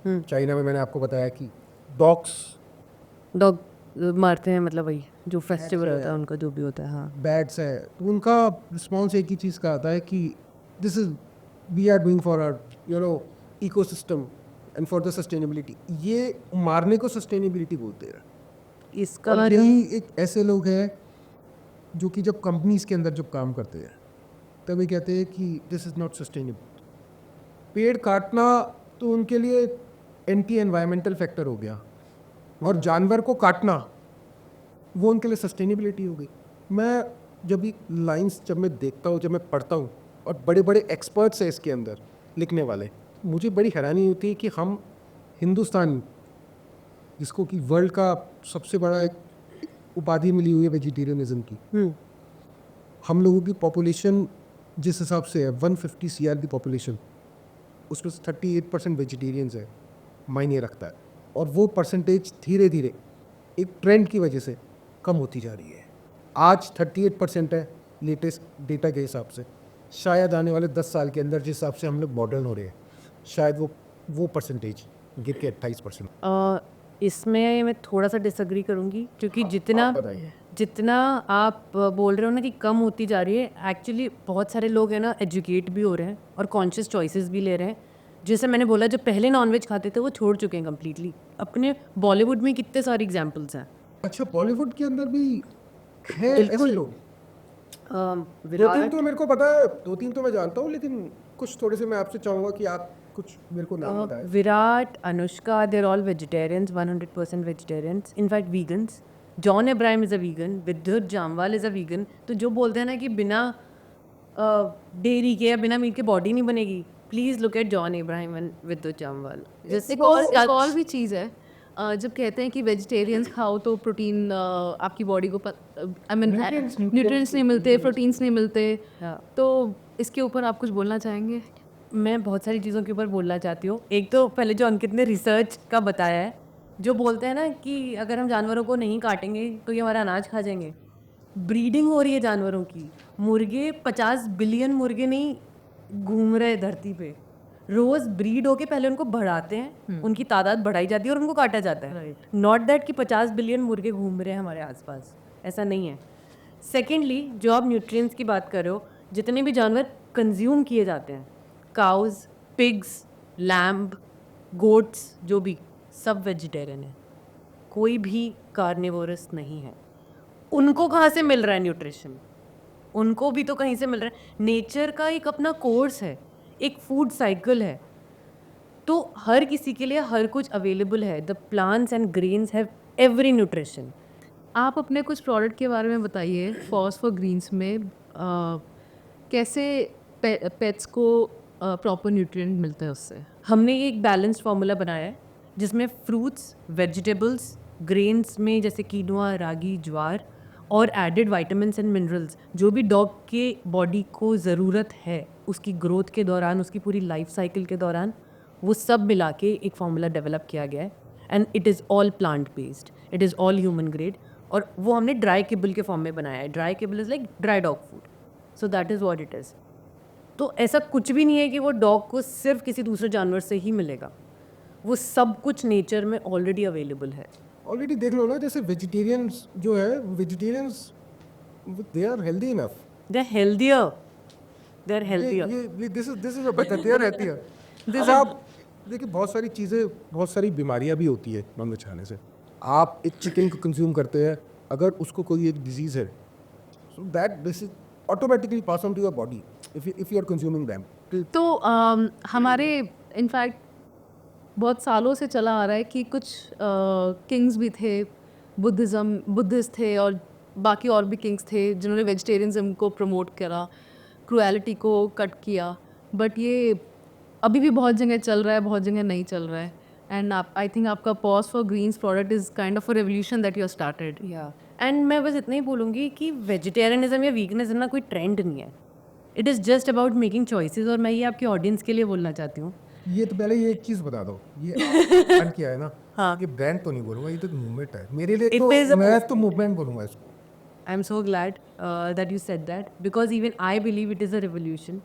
चाइना में मैंने आपको बताया कि
डॉग मारते हैं, मतलब वही जो फेस्टिवल होता है उनका, जो भी होता है। हाँ,
बैट्स है, तो उनका रिस्पॉन्स एक ही चीज़ का आता है कि this is we are doing for our ecosystem and for the sustainability. ये मारने को सस्टेनेबिलिटी बोलते हैं।
इसका
और यही एक ऐसे लोग हैं जो कि जब कंपनीज के अंदर जब काम करते हैं तभी कहते हैं कि दिस इज़ नॉट सस्टेनेबल। पेड़ काटना तो उनके लिए एंटी एनवायरमेंटल फैक्टर हो गया, और जानवर को काटना वो उनके लिए सस्टेनेबिलिटी हो गई। मैं जब ये लाइंस जब मैं देखता हूँ, जब मैं पढ़ता हूँ, और बड़े बड़े एक्सपर्ट्स हैं इसके अंदर लिखने वाले, मुझे बड़ी हैरानी होती है कि हम हिंदुस्तान, जिसको कि वर्ल्ड का सबसे बड़ा एक उपाधि मिली हुई है वेजिटेरियनिज्म की, हम लोगों की पॉपुलेशन जिस हिसाब से है 150 CR की पॉपुलेशन, उसमें से 38% वेजिटेरियंस है, मायने रखता है। और वो परसेंटेज धीरे धीरे एक ट्रेंड की वजह से कम होती जा रही है। आज 38% है लेटेस्ट डेटा के हिसाब से। शायद आने वाले 10 साल के अंदर जिस हिसाब से हम लोग मॉडर्न हो रहे हैं, शायद वो परसेंटेज गिर के 28%।
इसमें मैं थोड़ा सा डिसएग्री करूंगी, क्योंकि जितना आप बोल रहे हो ना कि कम होती जा रही है, एक्चुअली बहुत सारे लोग हैं ना एजुकेट भी हो रहे हैं और कॉन्शियस चॉइसेस भी ले रहे हैं। जैसे मैंने बोला, जो पहले नॉनवेज खाते थे वो छोड़ चुके हैं कम्प्लीटली। अपने बॉलीवुड में कितने सारे एग्जाम्पल्स हैं।
अच्छा, बॉलीवुड के अंदर भी है ऐसे लोग? दो तीन तो मेरे को पता है, 2-3 तो मैं जानता हूँ, लेकिन कुछ थोड़े से मैं आपसे चाहूँगा कि आप कुछ मेरे को नाम बताएं।
Virat, Anushka, there all vegetarians, 100% vegetarians, in fact vegans. John Abraham is a vegan, Vidyut Jamwal is a vegan. तो जो बोलते हैं ना कि बिना डेयरी के या बिना मीट के बॉडी नहीं बनेगी, please look at John Abraham and विद्युत जामवाल।
एक और भी चीज़ है, जब कहते हैं कि वेजिटेरियंस खाओ तो प्रोटीन आपकी बॉडी को आई मीन न्यूट्रिएंट्स नहीं मिलते, प्रोटीन्स नहीं मिलते, तो इसके ऊपर आप कुछ बोलना चाहेंगे?
मैं बहुत सारी चीज़ों के ऊपर बोलना चाहती हूँ। एक तो पहले जो अंकित ने रिसर्च का बताया है, जो बोलते हैं ना कि अगर हम जानवरों को नहीं काटेंगे तो ये हमारा अनाज खा जाएंगे। ब्रीडिंग हो रही है जानवरों की, मुर्गे 50 बिलियन मुर्गे नहीं घूम रहे धरती पे, रोज़ ब्रीड होके पहले उनको बढ़ाते हैं, उनकी तादाद बढ़ाई जाती है और उनको काटा जाता है। नॉट दैट कि 50 बिलियन मुर्गे घूम रहे हैं हमारे आसपास, ऐसा नहीं है। सेकेंडली, जो आप न्यूट्रिएंट्स की बात कर रहे हो, जितने भी जानवर कंज्यूम किए जाते हैं, काउज, पिग्स, लैम्ब, गोट्स, जो भी, सब वेजिटेरियन है। कोई भी कार्निवोरस नहीं है। उनको कहाँ से मिल रहा है न्यूट्रिशन? उनको भी तो कहीं से मिल रहा है। नेचर का एक अपना कोर्स है, एक फूड साइकिल है, तो हर किसी के लिए हर कुछ अवेलेबल है। The plants and grains have every nutrition.
आप अपने कुछ प्रोडक्ट के बारे में बताइए। फॉस फॉर ग्रीन्स में कैसे पेट्स को प्रॉपर न्यूट्रिएंट मिलते हैं उससे?
हमने ये एक बैलेंस्ड फार्मूला बनाया है जिसमें फ्रूट्स, वेजिटेबल्स, ग्रेन्स में जैसे कीनोआ, रागी, ज्वार, और एडेड विटामिन्स एंड मिनरल्स, जो भी डॉग के बॉडी को ज़रूरत है उसकी ग्रोथ के दौरान, उसकी पूरी लाइफ साइकिल के दौरान, वो सब मिला के एक फार्मूला डेवलप किया गया है। And it is all plant based, it is all human grade, और वो हमने ड्राई किबल के फॉर्म में बनाया है। Dry kibble is like dry dog food, so that is what it is. तो ऐसा कुछ भी नहीं है कि वो डॉग को सिर्फ किसी दूसरे जानवर से ही मिलेगा, वो सब कुछ नेचर में ऑलरेडी अवेलेबल है।
ऑलरेडी देख लो ना, जैसे वेजिटेरियंस जो है, vegetarians they are healthy enough,
they are healthier, they are healthier.
ये this is a better, they are healthier. अब आप देखिए, बहुत सारी चीज़ें, बहुत सारी बीमारियां भी होती है नॉनवेज खाने से। आप एक चिकन को कंज्यूम करते हैं, अगर उसको कोई एक डिजीज़ है, so that this is automatically pass on to your body if you are consuming them.
तो हमारे इनफैक्ट बहुत सालों से चला आ रहा है कि कुछ किंग्स भी थे, बुद्धिस्ट थे, और बाकी और भी किंग्स थे जिन्होंने वेजिटेरियनिज्म को प्रमोट करा, क्रुएलिटी को कट किया, बट ये अभी भी बहुत जगह चल रहा है, बहुत जगह नहीं चल रहा है। एंड आई थिंक आपका Paws for Greens product is kind of a revolution that you are started.
या एंड मैं बस इतना ही बोलूँगी कि वेजिटेरियनिज्म या वीगनिज्म ना कोई ट्रेंड नहीं है, it is just about making choices. और मैं ये आपके ऑडियंस के लिए बोलना चाहती हूँ,
ये तो पहले ये एक चीज़ बता दो, ये ब्रांड क्या है ना? हाँ, ये ब्रांड तो नहीं बोलूँगा, ये तो मूवमेंट है मेरे लिए। तो मैं तो मूवमेंट बोलूँगा इसको।
I am so glad that you said that, because even I believe it is a revolution.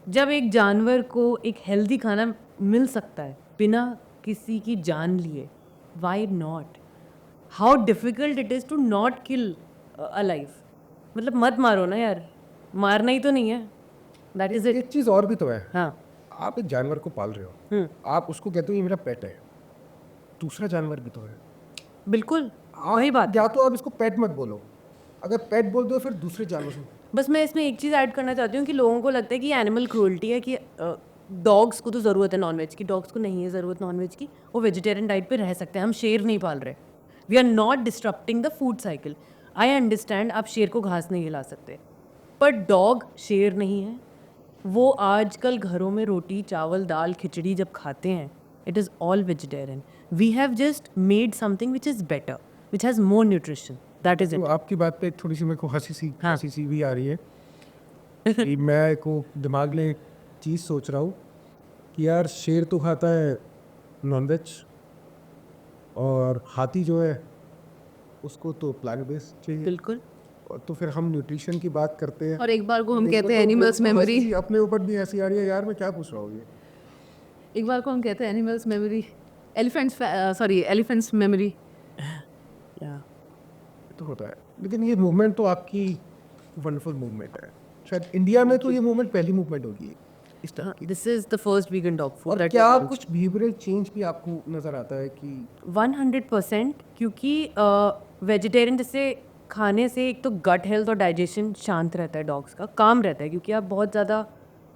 जब एक जानवर को एक हेल्दी खाना मिल सकता है बिना किसी की जान लिए, why not? How difficult it is to not kill a life. मतलब मत मारो ना यार, मारना ही तो नहीं है, दैट इज़ इट।
एक चीज़ और भी तो है,
हाँ,
आप एक जानवर को पाल रहे हो, आप उसको कहते हो ये मेरा पेट है, दूसरा जानवर भी तो है।
बिल्कुल वही बात।
या तो आप इसको पेट मत बोलो, अगर पेट बोल दो फिर दूसरे जानवर से।
बस मैं इसमें एक चीज़ ऐड करना चाहती हूँ कि लोगों को लगता है कि एनिमल क्रूअल्टी है, कि डॉग्स को तो ज़रूरत है नॉनवेज की, डॉग्स को नहीं है ज़रूरत नॉनवेज की, वो वेजिटेरियन डाइट पे रह सकते हैं, हम शेर नहीं पाल रहे। We are not disrupting the food cycle. I understand आप शेर को घास नहीं खिला सकते, पर डॉग शेर नहीं है। वो आजकल घरों में रोटी चावल दाल खिचड़ी जब खाते हैं, it is all vegetarian. We have just made something which is better, which has more nutrition, that is
तो
इट।
आपकी बात पे थोड़ी सी मेरे को
हाँ।
हंसी सी भी आ रही है कि मैं को दिमाग में एक चीज़ सोच रहा हूँ कि यार शेर तो खाता है नॉनवेज, और हाथी जो है उसको तो प्लांट बेस्ड चाहिए।
बिल्कुल।
और तो फिर हम न्यूट्रिशन की बात करते हैं,
और एक बार को हम
मेरे
कहते हैं
तो-
एनिमल्स
मेरे को
मेमोरी,
हंसी अपने ऊपर भी ऐसी आ रही है यार, मैं क्या पूछ रहा हूँ ये।
एक बार को हम कहते हैं एनिमल्स मेमोरी, एलिफेंट्स मेमोरी।
या
तो होता है, लेकिन ये मूवमेंट तो आपकी वंडरफुल मूवमेंट है। शायद इंडिया में तो ये मूवमेंट पहली मूवमेंट होगी इस तरह की।
This is the first vegan dog food.
और क्या कुछ बिहेवियरल चेंज भी आपको नजर आता है कि
100%, क्योंकि वेजिटेरियन जैसे खाने से एक तो गट हेल्थ और डाइजेशन शांत रहता है, डॉग्स का काम रहता है, क्योंकि आप बहुत ज़्यादा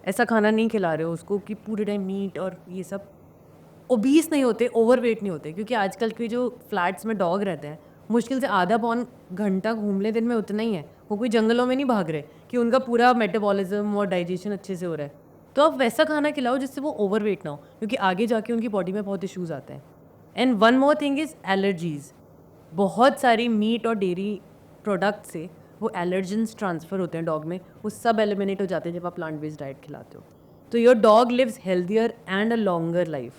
ऐसा खाना नहीं खिला रहे हो उसको कि पूरे टाइम मीट और ये सब। ओबीस नहीं होते, ओवरवेट नहीं होते, क्योंकि आजकल के जो फ्लैट्स में डॉग रहते हैं मुश्किल से आधा पौन घंटा घूम ले दिन में, उतना ही है। वो कोई जंगलों में नहीं भाग रहे कि उनका पूरा मेटाबॉलिज्म और डाइजेशन अच्छे से हो रहा है। तो आप वैसा खाना खिलाओ जिससे वो ओवरवेट ना हो, क्योंकि आगे जाके उनकी बॉडी में बहुत इश्यूज आते हैं। And one more thing is allergies. बहुत सारी मीट और डेयरी प्रोडक्ट से वो एलर्जेंस ट्रांसफ़र होते हैं डॉग में, वो सब एलिमिनेट हो जाते हैं जब आप प्लांट बेस्ड डाइट खिलाते हो। तो your dog lives healthier and a longer life.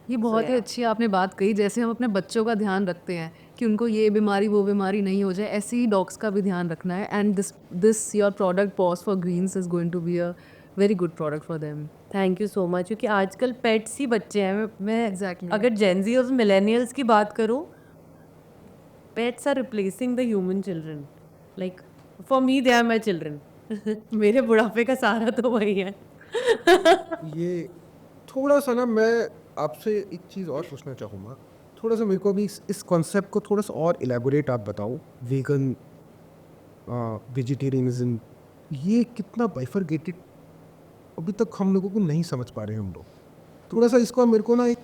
ये बहुत ही अच्छी आपने बात कही। जैसे हम अपने बच्चों का ध्यान रखते हैं कि उनको ये बीमारी वो बीमारी नहीं हो जाए, ऐसे ही डॉग्स का भी ध्यान रखना है। And this your product Paws for Greens is going to be a very good product for them.
Thank you so much, क्योंकि आजकल पेट्स ही बच्चे हैं। मैं
Exactly.
अगर जेनजी और मिलेनियल्स की बात करूँ, pets are replacing the human children. Like for me they are my children. मेरे बुढ़ापे का सहारा तो वही है।
ये थोड़ा सा ना, मैं आपसे एक चीज़ और पूछना चाहूँगा। थोड़ा सा मेरे को भी इस कॉन्सेप्ट को थोड़ा सा और इलेबोरेट आप बताओ। वीगन, वेजिटेरियनिज्म, ये कितना बाइफरगेटेड अभी तक हम लोगों को नहीं समझ पा रहे हैं हम लोग। थोड़ा सा इसको मेरे को ना एक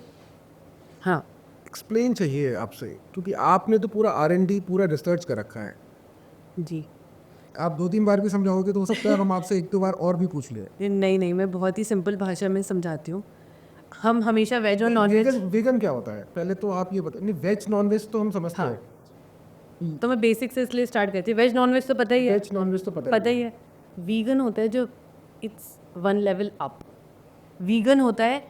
हाँ
एक्सप्लेन चाहिए आपसे, क्योंकि आपने तो पूरा R&D पूरा रिसर्च कर रखा है।
जी।
आप 2-3 बार भी समझाओगे तो हो सकता है हम आपसे 1-2 बार और भी पूछ लें।
नहीं, मैं बहुत ही सिंपल भाषा में समझाती हूँ। हम हमेशा वेज और नॉन वेज,
वेगन क्या होता है पहले तो आप ये बताइए। नहीं, वेज नॉन वेज तो हम समझते
हाँ।
हैं।
तो मैं बेसिक से इसलिए स्टार्ट करती हूँ। वेज नॉन वेज तो पता ही है,
वेज नॉन वेज तो पता
ही है। वीगन होता है जो it's one level up. Vegan होता है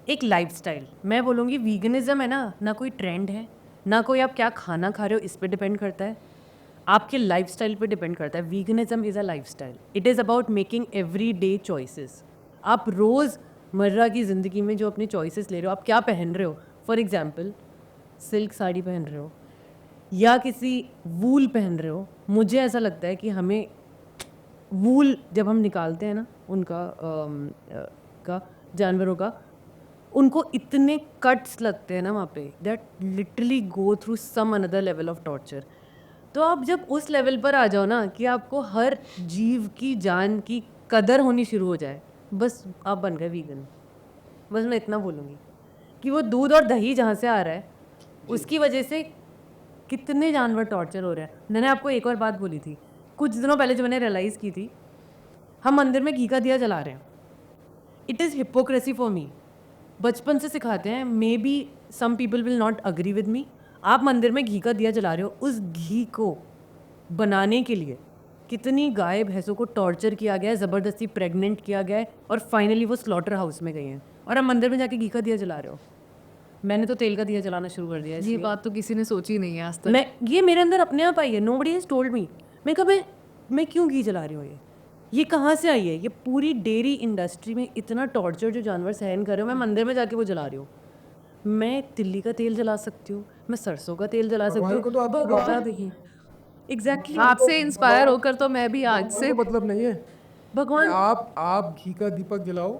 एक लाइफस्टाइल। मैं बोलूँगी वीगनिज्म है ना कोई ट्रेंड है, ना कोई आप क्या खाना खा रहे हो इस पे डिपेंड करता है, आपके लाइफस्टाइल पे डिपेंड करता है। Veganism is a lifestyle. It is about making every day choices. आप रोज़ मर्रा की ज़िंदगी में जो अपनी चॉइसेस ले रहे हो, आप क्या पहन रहे हो। फॉर एग्जाम्पल, सिल्क साड़ी पहन रहे हो या किसी वूल पहन रहे हो। मुझे ऐसा लगता है कि हमें वूल जब हम निकालते हैं ना उनका का जानवरों का, उनको इतने कट्स लगते हैं ना वहाँ पे, that literally go through some another level of torture. तो आप जब उस लेवल पर आ जाओ ना कि आपको हर जीव की जान की कदर होनी शुरू हो जाए, बस आप बन गए वीगन। बस मैं इतना बोलूँगी कि वो दूध और दही जहाँ से आ रहा है उसकी वजह से कितने जानवर टॉर्चर हो रहे हैं। मैंने आपको एक और बात बोली थी कुछ दिनों पहले जो मैंने रियलाइज़ की थी, हम मंदिर में घी का दिया जला रहे हैं। It is hypocrisy for me. बचपन से सिखाते हैं, maybe some people will not agree with me. आप मंदिर में घी का दिया जला रहे हो, उस घी को बनाने के लिए कितनी गाय भैंसों को टॉर्चर किया गया है, ज़बरदस्ती प्रेग्नेंट किया गया है, और फाइनली वो स्लॉटर हाउस में गई हैं, और आप मंदिर में जाके घी का दिया जला रहे हो। मैंने तो तेल का दिया जलाना शुरू कर दिया है।
ये बात तो किसी ने सोची नहीं है आज तक।
मैं ये मेरे अंदर अपने आप आई है। Nobody has told me. मैं कहा मैं क्यों घी जला रही हूँ, ये कहाँ से आई है। ये पूरी डेयरी इंडस्ट्री में इतना टॉर्चर जो जानवर सहन कर रहे हो, मैं मंदिर में जाके वो जला रही हूँ। मैं तिल्ली का तेल जला सकती हूँ, मैं सरसों का तेल जला सकती
भगवान को तो आप बता
हूँ। एग्जैक्टली।
आपसे इंस्पायर होकर तो मैं भी आज से
मतलब नहीं है
भगवान
आप घी का दीपक जलाओ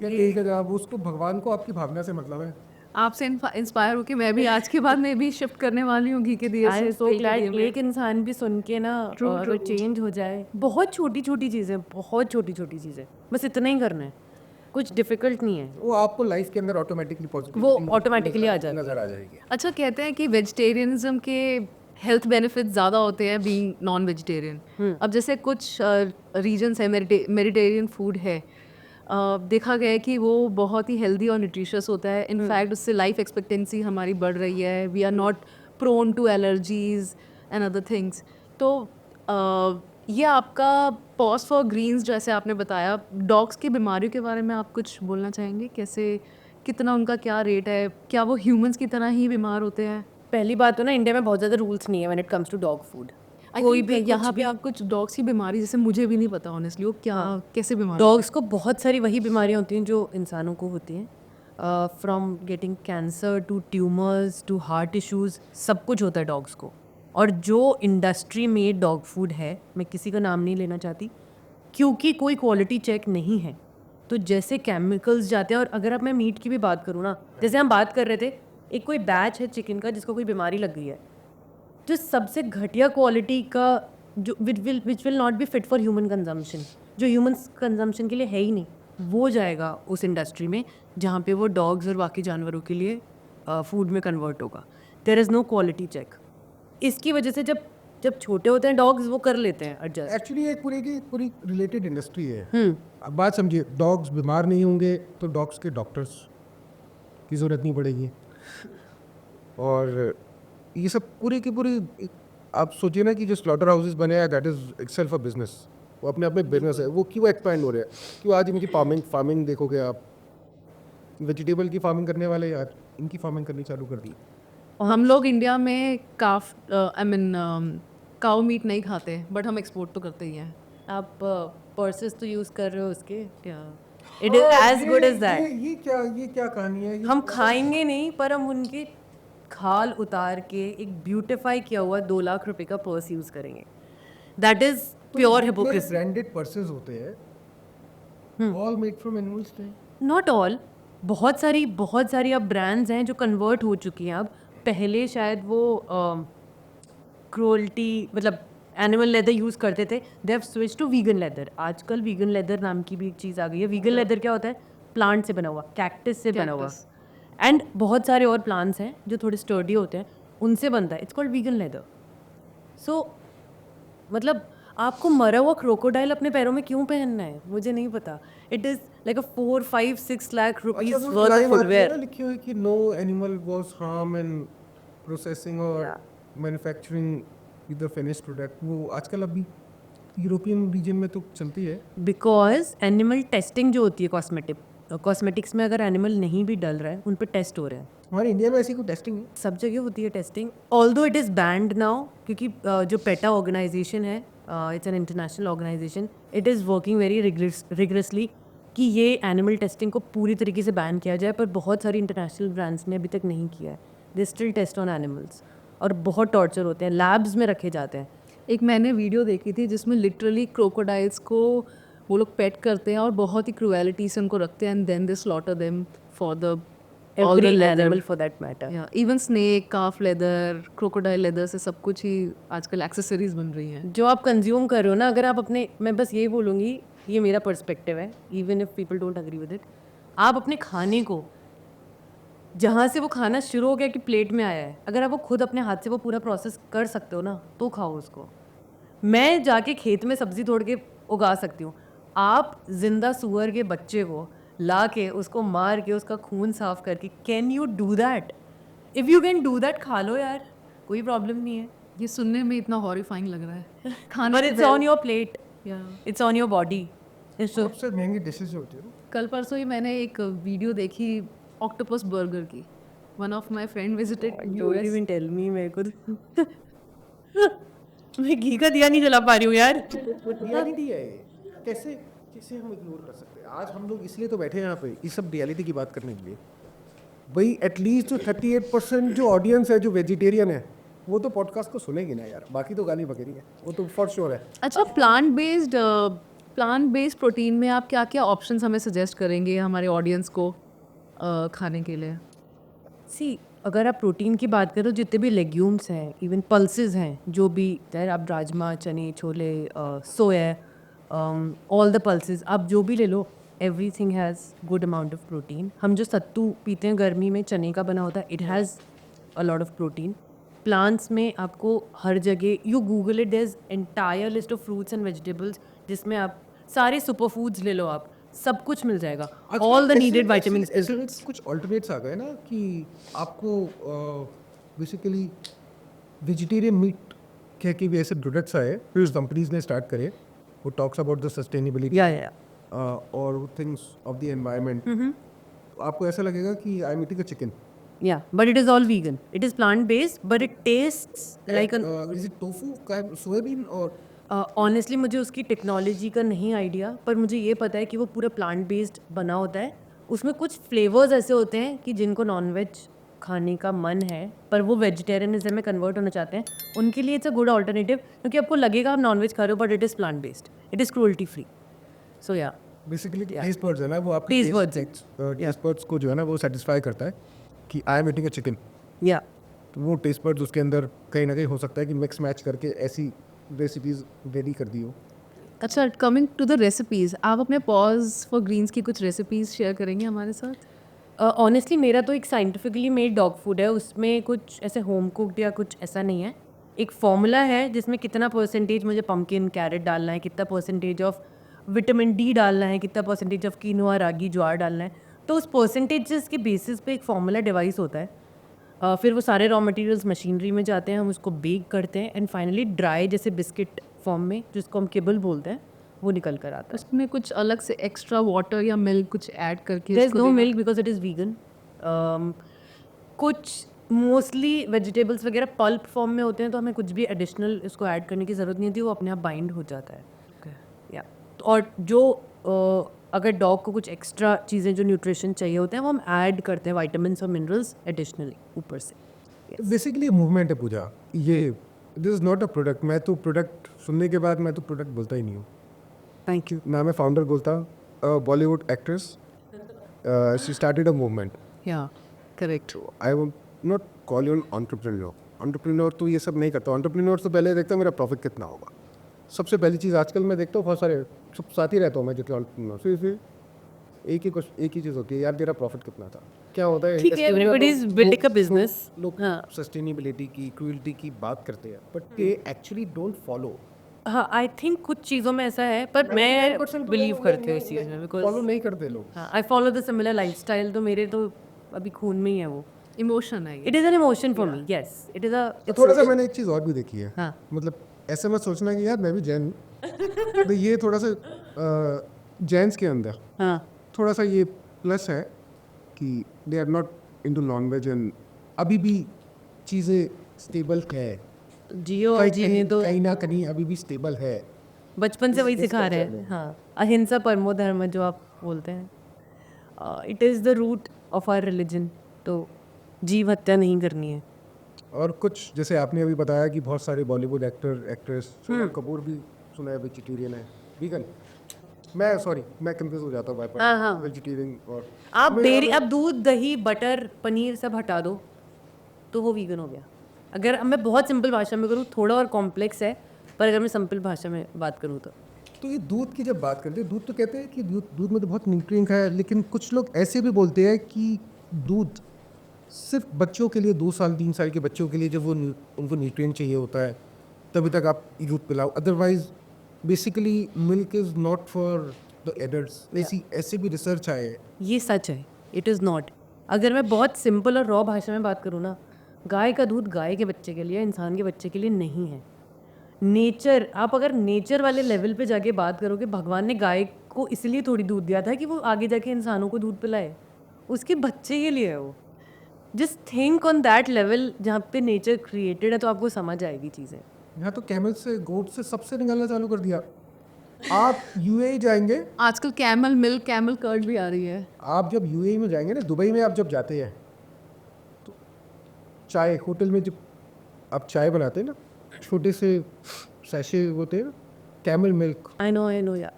या तेल का जलाओ, उसको भगवान को आपकी भावना से मतलब है।
आपसे इंस्पायर होकर मैं भी आज के बाद में भी शिफ्ट करने वाली हूँ घी के दिए
आई
से
एम सो
तेल के
ग्लैड
दिए में।
एक इंसान भी सुन के ना अगर चेंज हो जाए। बहुत छोटी छोटी चीज़ें, बहुत छोटी छोटी चीज़ें, बस इतना ही करना है, कुछ डिफिकल्ट नहीं है।
वो आपको लाइफ के अंदर ऑटोमेटिकली पॉजिटिव
वो ऑटोमेटिकली आ जाता है।
नजर आ जाएगी।
अच्छा, कहते हैं कि वेजिटेरियनिज्म के हेल्थ बेनिफिट्स ज़्यादा होते हैं बीइंग नॉन वेजिटेरियन। अब जैसे कुछ रीजन्स है, मेडिटेरियन फूड है, देखा गया है कि वो बहुत ही हेल्दी और न्यूट्रिशियस होता है। इनफैक्ट उससे लाइफ एक्सपेक्टेंसी हमारी बढ़ रही है। We are not prone to allergies and other things. तो ये आपका पॉज फॉर ग्रीन्स जैसे आपने बताया, डॉग्स की बीमारियों के बारे में आप कुछ बोलना चाहेंगे? कैसे, कितना उनका क्या रेट है? क्या वो ह्यूमंस की तरह ही बीमार होते हैं?
पहली बात तो ना, इंडिया में बहुत ज़्यादा रूल्स नहीं है when it comes to dog food.
कोई भी यहाँ पे आप कुछ डॉग्स की बीमारी, जैसे मुझे भी नहीं पता ऑनेस्टली वो क्या कैसे बीमार
डॉग्स को बहुत सारी वही बीमारियां होती हैं जो इंसानों को होती हैं, from getting cancer to tumours to heart issues, सब कुछ होता है डॉग्स को। और जो इंडस्ट्री में डॉग फूड है, मैं किसी का नाम नहीं लेना चाहती, क्योंकि कोई क्वालिटी चेक नहीं है, तो जैसे केमिकल्स जाते हैं। और अगर अब मैं मीट की भी बात करूँ ना, जैसे हम बात कर रहे थे, एक कोई बैच है चिकन का जिसको कोई बीमारी लग गई है, जो सबसे घटिया क्वालिटी का, जो which will not be fit for human consumption, जो ह्यूमन कंजम्पशन के लिए है ही नहीं, वो जाएगा उस इंडस्ट्री में जहाँ पे वो डॉग्स और बाकी जानवरों के लिए फूड में कन्वर्ट होगा। There is no quality check. इसकी वजह से जब जब छोटे होते हैं डॉग्स, वो कर लेते हैं एडजस्ट।
एक्चुअली एक पूरी रिलेटेड इंडस्ट्री है। अब बात समझिए, डॉग्स बीमार नहीं होंगे तो डॉग्स के डॉक्टर्स की ज़रूरत नहीं पड़ेगी। और ये सब पूरी की पूरी, आप सोचिए ना कि जो स्लॉटर हाउसेस बने हैं, that is itself a business. वो अपने आप में बिजनेस है। वो क्यों एक्सपैंड हो रहे हैं? क्यों आज इनकी फार्मिंग देखोगे आप, वेजिटेबल की फार्मिंग करने वाले यार इनकी फार्मिंग करनी चालू कर दी।
हम लोग इंडिया में काउ मीट नहीं खाते, बट हम एक्सपोर्ट तो करते ही हैं।
आप पर्सेस तो यूज़ कर रहे हो उसके, it is as good as that.
ये क्या कहानी है?
हम खाएंगे नहीं, पर हम उनके खाल उतार के एक ब्यूटिफाई किया हुआ 2 लाख रुपए का पर्स यूज़ करेंगे। That is pure hypocrisy.
Branded purses होते हैं, all made from animals.
Not all, बहुत सारी अब ब्रांड्स हैं जो कन्वर्ट हो चुकी हैं। अब पहले शायद वो क्रोल्टी, मतलब एनिमल लेदर यूज़ करते थे, they have switch to vegan leather. आजकल वीगन लेदर नाम की भी एक चीज़ आ गई है। वीगन लेदर क्या होता है? प्लांट से बना हुआ, कैक्टस से बना हुआ, एंड बहुत सारे और प्लांट्स हैं जो थोड़े स्टर्डी होते हैं, उनसे बनता है। It's called vegan leather. So मतलब आपको मरा हुआ क्रोकोडाइल अपने पैरों में क्यों पहनना है? मुझे नहीं पता। It is like a 4, 5, 6 lakh rupees worth of footwear.
लिखी हुई कि no animal was harm in processing और मैन्युफैक्चरिंग द फिनिश्ड प्रोडक्ट। वो आजकल अभी यूरोपियन रीजन में तो चलती है।
बिकॉज एनिमल टेस्टिंग जो होती है कॉस्मेटिक्स में, अगर एनिमल नहीं भी डल रहा है, उन पे टेस्ट हो रहे हैं।
हमारे इंडिया में ऐसी कोई टेस्टिंग है?
सब जगह होती है testing, although it is banned now, क्योंकि जो पेटा ऑर्गेनाइजेशन है, it's an international organisation, it is working very rigorously कि ये एनिमल टेस्टिंग को पूरी तरीके से बैन किया जाए। पर बहुत सारी इंटरनेशनल ब्रांड्स ने अभी तक नहीं किया है। They still test on animals, और बहुत टॉर्चर होते हैं, लैब्स में रखे जाते हैं।
एक मैंने वीडियो देखी थी जिसमें लिटरली क्रोकोडाइल्स को वो लोग पेट करते हैं और बहुत ही क्रूएलिटी से उनको रखते हैं, and then they slaughter them for the all the
every
leather,
animal for that matter.
Even snake, calf leather, crocodile leather से सब कुछ ही आजकल एक्सेसरीज बन रही हैं।
जो आप कंज्यूम कर रहे हो ना, अगर आप अपने, मैं बस यही बोलूँगी, ये मेरा पर्सपेक्टिव है, even if people don't agree with it, आप अपने खाने को, जहाँ से वो खाना शुरू हो गया कि प्लेट में आया है, अगर आप वो खुद अपने हाथ से वो पूरा प्रोसेस कर सकते हो ना, तो खाओ उसको। मैं जाके खेत में सब्जी तोड़ के उगा सकती हूँ, आप जिंदा सूअर के बच्चे को ला के उसको मार के उसका खून साफ करके, can you do that? If you can do that, खा लो यार, कोई प्रॉब्लम नहीं है।
ये सुनने में इतना हॉरिफाइंग लग रहा है खाने
बट
से
it's on your plate, it's on your body.
सबसे महंगी डिशेज जो होती है।
कल परसों ही मैंने एक वीडियो देखी ऑक्टोपस बर्गर की। One of my friend visited US.
Even tell me, मेरे को मैं घी का दिया नहीं जला पा रही हूँ यार।
रियलिटी है ये। कैसे कैसे हम इग्नोर कर सकते हैं? आज हम लोग इसलिए तो बैठे हैं यहाँ पे, इस सब रियलिटी की बात करने के लिए। भाई एटलीस्ट जो 38% जो ऑडियंस है जो वेजिटेरियन है, वो तो पॉडकास्ट को सुनेगी ना यार, बाकी तो गाली बकेरी है, वो तो फॉर श्योर है।
अच्छा, प्लांट बेस्ड प्रोटीन में आप क्या क्या ऑप्शंस हमें सजेस्ट करेंगे हमारे ऑडियंस को खाने के लिए?
सी, अगर आप प्रोटीन की बात करो, जितने भी लेग्यूम्स हैं, इवन पल्सेस हैं, जो भी, चाहे आप राजमा, चने, chole, soya, all the pulses, आप जो भी ले लो, everything has good amount of protein. हम जो सत्तू पीते हैं गर्मी में, चने का बना होता है, it has a lot of protein. Plants में आपको हर जगह you Google it, there is entire list of fruits and vegetables जिसमें आप सारे सुपर फूड्स ले लो, आप सब कुछ मिल जाएगा, ऑल द नीडेड विटामिन्स।
कुछ ऑल्टरनेट्स आ गए ना कि आपको बेसिकली वेजिटेरियन मीट कह के भी ऐसे प्रोडक्ट्स आए फिर कंपनीज ने स्टार्ट करे, वो टॉक्स अबाउट द सस्टेनेबिलिटी
या
और थिंग्स ऑफ द एनवायरनमेंट। आपको ऐसा लगेगा कि I am eating a chicken.
Yeah, but it is all vegan. It is plant-based, but it tastes like an.
Is it tofu, soybean or
honestly मुझे उसकी technology का नहीं आइडिया, पर मुझे ये पता है कि वो पूरा प्लांट बेस्ड बना होता है। उसमें कुछ फ्लेवर्स ऐसे होते हैं कि जिनको नॉनवेज खाने का मन है पर वो वेजिटेरियनिज्म में कन्वर्ट होना चाहते हैं, उनके लिए इट्स अ गुड ऑल्टरनेटिव, क्योंकि आपको लगेगा आप नॉनवेज खा रहे हो but it is plant based, it is cruelty free. So या
बेसिकली टेस्ट बड्स है ना, वो आपके
Taste buds हैं।
टेस्ट बड्स को जो है ना वो सेटिस्फाई करता है कि I am eating a chicken.
या
तो वो टेस्ट बड्स उसके अंदर कहीं ना कहीं हो सकता है कि मिक्स मैच करके ऐसी रेसिपीज रेडी कर दी हो।
अच्छा, कमिंग टू द रेसिपीज़, आप अपने पॉज फॉर ग्रीन्स की कुछ रेसिपीज़ शेयर करेंगे हमारे साथ?
ऑनेस्टली मेरा तो एक साइंटिफिकली मेड डॉग फूड है, उसमें कुछ ऐसे होम कुक्ड या कुछ ऐसा नहीं है। एक फॉर्मूला है जिसमें कितना परसेंटेज मुझे पम्पकिन कैरेट डालना है, कितना परसेंटेज ऑफ विटामिन डी डालना है, कितना परसेंटेज ऑफ कीनोआ रागी ज्वार डालना है। तो उस परसेंटेजेस के बेसिस पे एक फॉर्मूला डिवाइस होता है। फिर वो सारे रॉ मटेरियल्स मशीनरी में जाते हैं, हम उसको बेक करते हैं एंड फाइनली ड्राई जैसे बिस्किट फॉर्म में, जिसको हम किबल बोलते हैं, वो निकल कर आता है।
उसमें कुछ अलग से एक्स्ट्रा वाटर या मिल्क कुछ ऐड करके?
There is no milk because it is vegan. कुछ मोस्टली वेजिटेबल्स वगैरह पल्प फॉर्म में होते हैं, तो हमें कुछ भी एडिशनल इसको ऐड करने की ज़रूरत नहीं होती, वो अपने आप बाइंड हो जाता है। या और जो अगर डॉग को कुछ एक्स्ट्रा चीज़ें जो न्यूट्रिशन चाहिए होते हैं वो हम ऐड करते हैं, वाइटामिन्स और मिनरल्स एडिशनली ऊपर से।
बेसिकली मूवमेंट है पूजा, ये this is not a product. मैं तो प्रोडक्ट सुनने के बाद मैं तो प्रोडक्ट बोलता ही नहीं हूँ।
Thank you.
ना मैं फाउंडर बोलता, Bollywood actress, she started a movement.
या correct.
I would not call you an entrepreneur. Entrepreneur तो ये सब नहीं करता। एंटरप्रेन्योर तो पहले देखता मेरा प्रॉफिट कितना होगा। सबसे पहली चीज़ आजकल मैं देखता हूँ, बहुत सारे सब साथ ही रहता हूँ मैं जितने एंटरप्रेन्योर से, एक ही चीज़ होती है यार, तेरा प्रॉफिट कितना था, क्या होता है।
ठीक है, everybody is building a business।
लोग
हाँ।
सस्टेनेबिलिटी की, क्रुएल्टी की बात करते हैं but they actually don't follow.
हाँ, आई थिंक कुछ चीज़ों में ऐसा है, पर मैं बिलीव करती हूँ इस चीज़ में बिकॉज
फॉलो नहीं करते लोग।
हाँ, I follow the similar lifestyle, तो मेरे तो अभी खून में ही है वो।
इमोशन है ये।
It is an emotion for me, yes it is a.
थोड़ा सा मैंने एक चीज़ और भी देखी है,
हाँ।
मतलब ऐसे मत सोचना कि यार मैं भी जैन तो ये थोड़ा सा जैन्स के अंदर
हाँ
थोड़ा सा ये प्लस है कि they are not into non veg and अभी भी चीज़ें स्टेबल है,
जियो और जीने दो,
कहीं ना कहीं अभी भी स्टेबल है।
बचपन से वही सिखा रहे हैं। हाँ, अहिंसा परमो धर्म जो आप बोलते हैं, it is the root of our religion, तो जीव हत्या नहीं करनी है।
और कुछ जैसे आपने अभी बताया कि बहुत सारे बॉलीवुड एक्टर एक्ट्रेस, सोनम कपूर भी सुना है वेजिटेरियन है, वीगन। मैं कंफ्यूज हो जाता हूँ
हाँ, हाँ।
वेजिटेरियन और
आप डेयरी, आप दूध दही बटर पनीर सब हटा दो तो वो वीगन हो गया। अगर मैं बहुत सिंपल भाषा में करूँ, थोड़ा और कॉम्प्लेक्स है, पर अगर मैं सिंपल भाषा में बात करूँ
तो ये दूध की जब बात करते हैं, दूध तो कहते हैं कि दूध में तो बहुत न्यूट्रिएंट है, लेकिन कुछ लोग ऐसे भी बोलते हैं कि दूध सिर्फ बच्चों के लिए, 2 साल 3 साल के बच्चों के लिए, जब वो उनको न्यूट्रिएंट चाहिए होता है तभी तक आप दूध पिलाओ, otherwise basically milk is not for the adults. ऐसे भी रिसर्च आए हैं।
ये सच है, इट इज़ नॉट। अगर मैं बहुत सिंपल और रॉ भाषा में बात करूँ ना, गाय का दूध गाय के बच्चे के लिए, इंसान के बच्चे के लिए नहीं है। नेचर, आप अगर नेचर वाले लेवल पे जाके बात करोगे, भगवान ने गाय को इसलिए थोड़ी दूध दिया था कि वो आगे जाके इंसानों को दूध पिलाए, उसके बच्चे के लिए है वो। Just think on that level जहाँ पे नेचर क्रिएटेड है, तो आपको समझ आएगी चीज़ें।
यहाँ तो कैमल से, गोट से, सबसे निकालना चालू कर दिया। आप यूएई जाएंगे,
आजकल कैमल मिल्क, कैमल कर्ड भी आ रही है।
आप जब यूएई में जाएंगे ना, दुबई में आप जब जाते हैं तो चाय होटल में जब आप चाय बनाते हैं ना, छोटे से सैशे होते हैं, कैमल मिल्क।
आई नो या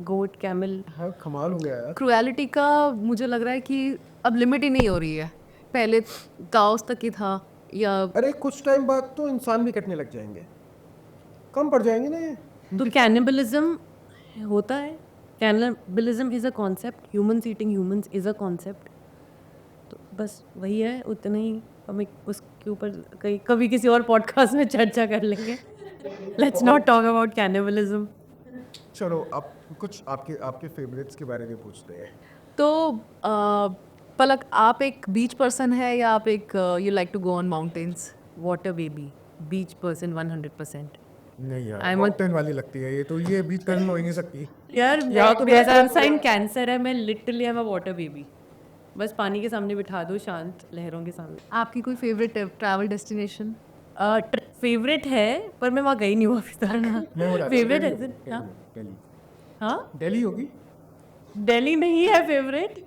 गोट कैमल।
हाँ, कमाल हो गया यार।
क्रुएलिटी का मुझे लग रहा है कि अब लिमिट ही नहीं हो रही है। पहले काउस तक ही था, या
अरे कुछ टाइम बाद तो इंसान भी कटने लग जाएंगे, कम पड़ जाएंगे ना ये।
तो कैनिबलिज्म होता है, cannibalism is a concept, humans eating humans is a concept, तो बस वही है, उतना ही हम उसके ऊपर कभी किसी और पॉडकास्ट में चर्चा कर लेंगे. Let's not talk about cannibalism.
चलो अब कुछ आपके फेवरेट्स के बारे में पूछते हैं.
तो पलक, आप एक बीच पर्सन है या आप एक you like to go on mountains?
Water baby, beach person 100%.
नहीं यार,
I'm a-
माउंटेन वाली लगती है ये तो. ये बीच कर हो ही नहीं सकती.
यार
या तो
मेरा
मैं-
साइन कैंसर है. मैं literally I am a water baby. बस पानी के सामने बिठा दो, शांत लहरों के सामने.
आपकी कोई फेवरेट ट्रैवल डेस्टिनेशन?
फेवरेट है पर मैं वहाँ गई नहीं हूँ अभी तक. फेवरेट है हाँ
दिल्ली.
हाँ.
दिल्ली होगी.
दिल्ली नहीं है फेवरेट.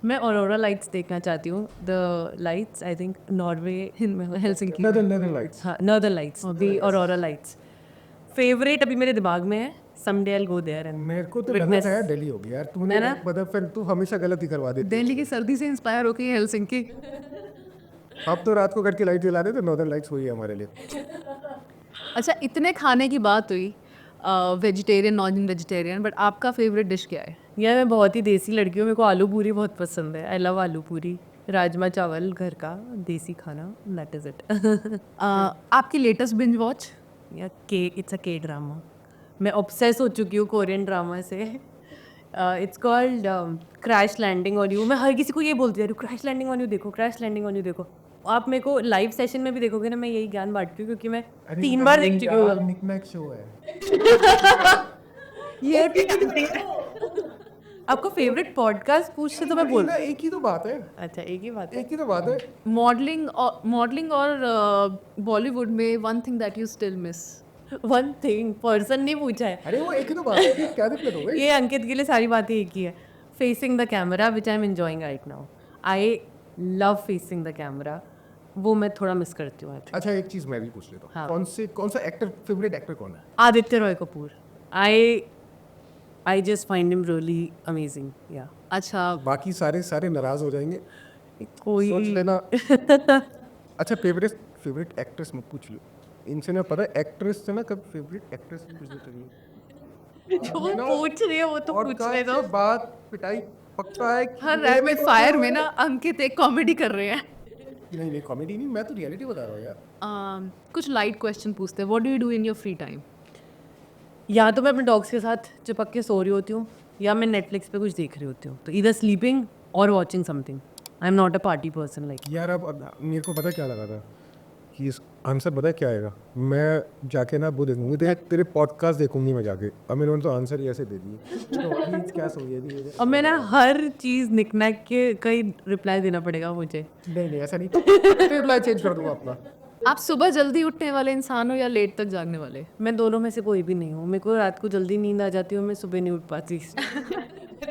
मैं ऑरोरा लाइट्स देखना चाहती हूँ. The lights I think Norway Helsinki.
Northern lights.
हाँ, northern lights, the aurora lights. Favourite अभी मेरे दिमाग में है. Someday I will go there and
मेरे को तो लगा था यार दिल्ली होगी यार. तूने मतलब फिर तू हमेशा गलत ही करवा देती.
दिल्ली की सर्दी से इंस्पायर होकर हेलसिंकी.
अब तो रात को करके लाइट जला रहे थे. नॉर्दर्न लाइट्स हुई है हमारे लिए.
अच्छा, इतने खाने की बात हुई, वेजिटेरियन नॉन वेजिटेरियन, बट आपका फेवरेट डिश क्या है?
यार मैं बहुत ही देसी लड़की हूँ. मेरे को आलू पूरी बहुत पसंद है. आई लव आलू पूरी. राजमा चावल घर का देसी खाना. That is it.
आपकी लेटेस्ट बिंज वॉच?
या इट्स अ के ड्रामा. मैं ऑब्सेस हो चुकी हूँ कोरियन ड्रामा से. It's called Crash Landing on You. मैं हर किसी को ये बोलती हूँ, क्रैश लैंडिंग ऑन यू देखो, क्रैश लैंडिंग ऑन यू देखो. आप मेरे को लाइव सेशन में भी देखोगे ना, मैं यही ज्ञान बांटती हूँ क्योंकि मैं 3 बार देख चुकी हूँ.
निकमैक शो है.
आपको फेवरेट पॉडकास्ट पूछते तो मैं बोल.
एक ही तो बात है.
अच्छा, एक ही बात है.
एक ही तो बात है.
मॉडलिंग और बॉलीवुड में one thing that you still miss?
One thing person नहीं पूछा है.
अरे वो एक ही तो बात है. क्या दिक्कत हो गई?
ये अंकित के लिए सारी बातें एक ही है. Facing the camera which I am enjoying right now. I love facing the camera. वो मैं थोड़ा मिस करती हूँ.
अच्छा, एक चीज मैं भी पूछ लेता हूँ.
हाँ.
कौन सा एक्टर, फेवरेट एक्टर कौन है?
Aditya Roy Kapoor. I just find him really amazing. या
अच्छा,
बाकी सारे नाराज हो जाएंगे.
कोई
सोच लेना. अच्छा, फेवरेट एक्ट्रेस मत पूछ लो. इनसे ना पता एक्ट्रेस से ना कब फेवरेट एक्ट्रेस पूछ लेते हैं.
जो पूछ रही है वो तो पूछ ले दो.
बात पिटाई पक्का है.
हर रैपिड फायर में ना अंकित एक कॉमेडी कर रहे हैं.
नहीं कॉमेडी नहीं, मैं तो रियलिटी बता रहा हूँ यार.
कुछ लाइट क्वेश्चन पूछते हैं. What do you do in your free time?
या तो मैं अपने डॉग्स के साथ चिपक के सो रही होती हूँ या मैं नेटफ्लिक्स पे कुछ देख रही होती हूँ. तो इधर स्लीपिंग और watching something. I am not a party person like.
यार अब मेरे को पता क्या लगा था कि इस आंसर पता है क्या आएगा. मैं जाके ना वो देखूंगी तेरे पॉडकास्ट देखूंगी मैं जाके. अब मैंने तो आंसर ही ऐसे दे दिए. तो प्लीज क्या सोइए.
अब मैं ना हर चीज़ निकनैक के कहीं रिप्लाई देना पड़ेगा मुझे.
नहीं ऐसा नहीं. रिप्लाई चेंज कर दूंगा अपना.
आप सुबह जल्दी उठने वाले इंसान हो या लेट तक जागने वाले?
मैं दोनों में से कोई भी नहीं हूँ. मेरे को रात को जल्दी नींद आ जाती है, मैं सुबह नहीं उठ पाती.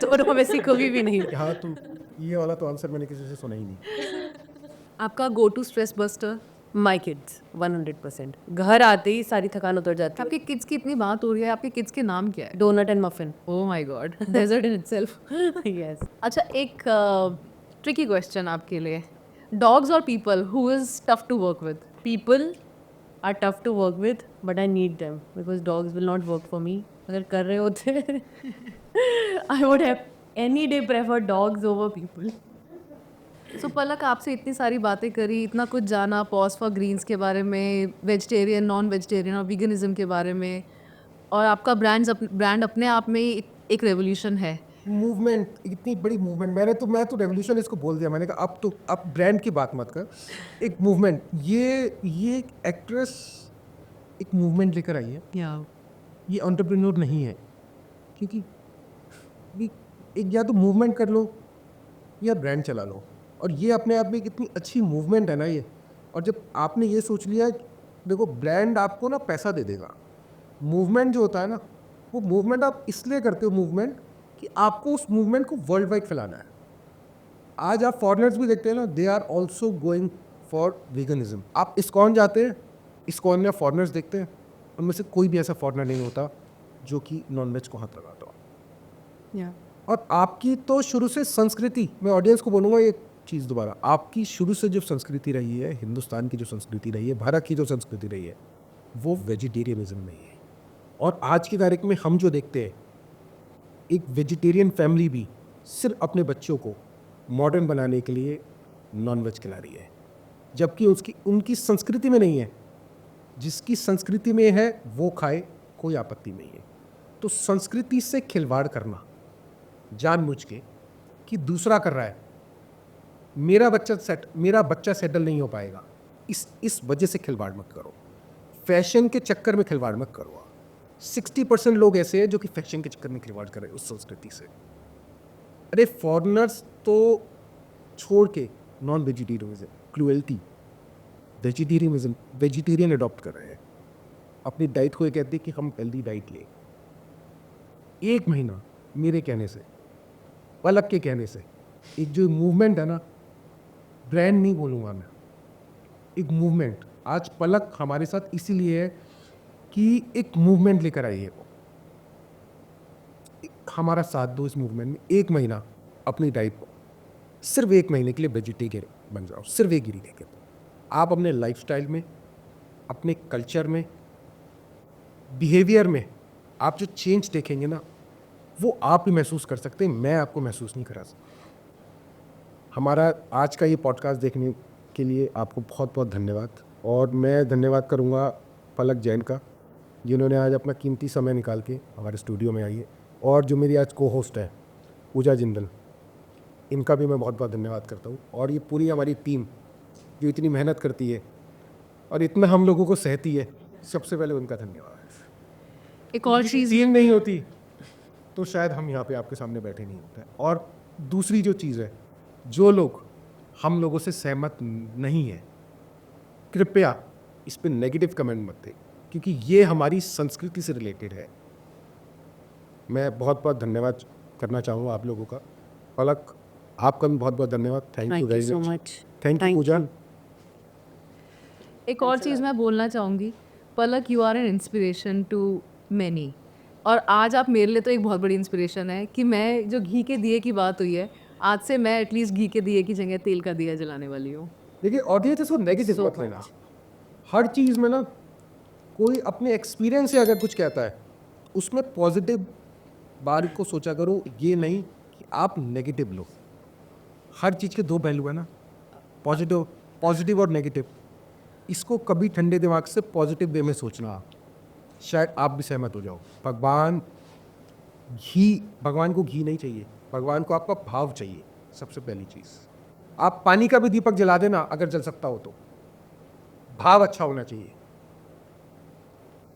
दोनों में से कभी भी नहीं.
हाँ, तो ये वाला तो आंसर मैंने किसी से सुना ही नहीं.
आपका go to stress buster?
My kids 100%. घर आते ही सारी थकान उतर जाती है.
आपके किड्स की इतनी बात हो रही है, आपके किड्स के नाम क्या है?
Donut and muffin.
Oh my God, dessert in itself.
Yes.
अच्छा, एक ट्रिकी क्वेश्चन आपके लिए. डॉग्स और people, who is tough to work with?
People are tough to work with, but I need them because dogs will not work for me. अगर कर रहे होते I would have any day prefer dogs over people.
सो पलक, आपसे इतनी सारी बातें करी, इतना कुछ जाना, पॉज फॉर ग्रीन्स के बारे में, वेजिटेरियन नॉन वेजिटेरियन और वीगनिज्म के बारे में, और आपका ब्रांड अपने आप में ही एक रेवोल्यूशन है.
मूवमेंट, इतनी बड़ी मूवमेंट. मैं तो रेवोल्यूशन इसको बोल दिया. मैंने कहा अब ब्रांड की बात मत कर. एक मूवमेंट. ये एक एक्ट्रेस एक मूवमेंट लेकर आई है. ये एंटरप्रेन्योर नहीं है. क्योंकि एक या तो मूवमेंट कर लो या ब्रांड चला लो. और ये अपने आप में एक इतनी अच्छी मूवमेंट है ना ये. और जब आपने ये सोच लिया, देखो ब्रांड आपको ना पैसा दे देगा. मूवमेंट जो होता है ना, वो मूवमेंट आप इसलिए करते हो मूवमेंट कि आपको उस मूवमेंट को वर्ल्ड वाइड फैलाना है. आज आप फॉरेनर्स भी देखते हैं ना, they are also going for veganism. आप इस्कॉन जाते हैं, इस्कॉन में फॉरेनर्स देखते हैं, उनमें से कोई भी ऐसा फॉरेनर नहीं होता जो कि नॉन वेज को हाथ लगाता हो. और आपकी तो शुरू से संस्कृति, मैं ऑडियंस को बोलूँगा एक चीज़ दोबारा, आपकी शुरू से जो संस्कृति रही है, हिंदुस्तान की जो संस्कृति रही है, भारत की जो संस्कृति रही है, वो वेजिटेरियनिज्म नहीं है. और आज की तारीख में हम जो देखते हैं, एक वेजिटेरियन फैमिली भी सिर्फ अपने बच्चों को मॉडर्न बनाने के लिए नॉन वेज खिला रही है. जबकि उनकी संस्कृति में नहीं है। जिसकी संस्कृति में है वो खाए, कोई आपत्ति नहीं है। तो संस्कृति से खिलवाड़ करना जानबूझ के कि दूसरा कर रहा है, मेरा बच्चा सेटल नहीं हो पाएगा, इस वजह से खिलवाड़ मत करो। फैशन के चक्कर में खिलवाड़ मत करो। 60% लोग ऐसे हैं जो कि फैशन के चक्कर में खिलवाड़ कर रहे हैं उस संस्कृति से। अरे फॉरेनर्स तो छोड़ के non vegetarianism, cruelty, vegetarian adopt कर रहे हैं। अपनी डाइट को ये कहते हैं कि हम हेल्दी डाइट लें। 1 महीना मेरे कहने से, पलक के कहने से, एक जो मूवमेंट है ना, ब्रांड नहीं बोलूँगा मैं, एक मूवमेंट, आज पलक हमारे साथ इसीलिए है कि एक मूवमेंट लेकर आई है वो। हमारा साथ दो इस मूवमेंट में। 1 महीना अपनी डाइट को, सिर्फ 1 महीने के लिए वेजिटेरियन बन जाओ, सिर्फ एक गिरी लेके। आप अपने लाइफस्टाइल में, अपने कल्चर में, बिहेवियर में आप जो चेंज देखेंगे ना, वो आप ही महसूस कर सकते हैं, मैं आपको महसूस नहीं करा सकता। हमारा आज का ये पॉडकास्ट देखने के लिए आपको बहुत बहुत धन्यवाद। और मैं धन्यवाद करूँगा पलक जैन का, जिन्होंने आज अपना कीमती समय निकाल के हमारे स्टूडियो में आई है। और जो मेरी आज को होस्ट है पूजा जिंदल, इनका भी मैं बहुत बहुत धन्यवाद करता हूँ। और ये पूरी हमारी टीम जो इतनी मेहनत करती है और इतना हम लोगों को सहती है, सबसे पहले उनका धन्यवाद।
एक और चीज़,
टीम नहीं होती तो शायद हम यहाँ पे आपके सामने बैठे नहीं होते। और दूसरी जो चीज़ है, जो लोग हम लोगों से सहमत नहीं है, कृपया इस पे नेगेटिव कमेंट मत दें, क्योंकि ये हमारी संस्कृति से रिलेटेड है। मैं बहुत बहुत धन्यवाद करना चाहूँगा आप लोगों का। पलक, आपका भी बहुत बहुत धन्यवाद। Thank you very much. Thank you Pooja.
एक और चीज़ मैं बोलना चाहूँगी, Palak, you are an inspiration to many. और आज आप मेरे लिए तो एक बहुत बड़ी इंस्पिरेशन है कि मैं, जो घी के दिए की बात हुई है, आज से मैं एटलीस्ट घी के दिए की जगह तेल का दिया जलाने वाली हूँ।
देखिए ऑडियंस इसको नेगेटिव मत लेना। हर चीज़ में ना कोई अपने एक्सपीरियंस से अगर कुछ कहता है, उसमें पॉजिटिव बात को सोचा करो, ये नहीं कि आप नेगेटिव लो। हर चीज़ के 2 पहलू है ना, पॉजिटिव और नेगेटिव। इसको कभी ठंडे दिमाग से पॉजिटिव वे में सोचना, शायद आप भी सहमत हो जाओ। भगवान को घी नहीं चाहिए, भगवान को आपका भाव चाहिए। सबसे पहली चीज़, आप पानी का भी दीपक जला देना अगर जल सकता हो तो, भाव अच्छा होना चाहिए।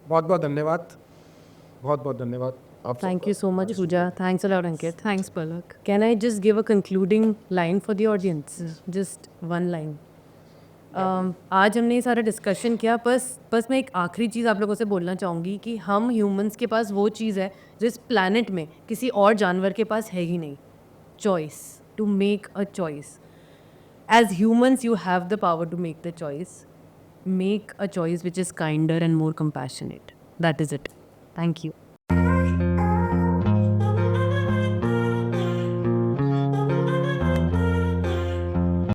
बहुत बहुत धन्यवाद, बहुत बहुत धन्यवाद।
Thank you so much, Pooja. Thanks a lot, Ankit.
Thanks Palak.
Can I just give a concluding line for the audience? Just one line. आज हमने ये सारा डिस्कशन किया, बस मैं एक आखिरी चीज़ आप लोगों से बोलना चाहूँगी कि हम ह्यूमंस के पास वो चीज़ है जो इस प्लैनेट में किसी और जानवर के पास है ही नहीं, choice, to make a choice. As humans you have the power to make the choice, make a choice which is kinder and more compassionate. That is it. Thank you.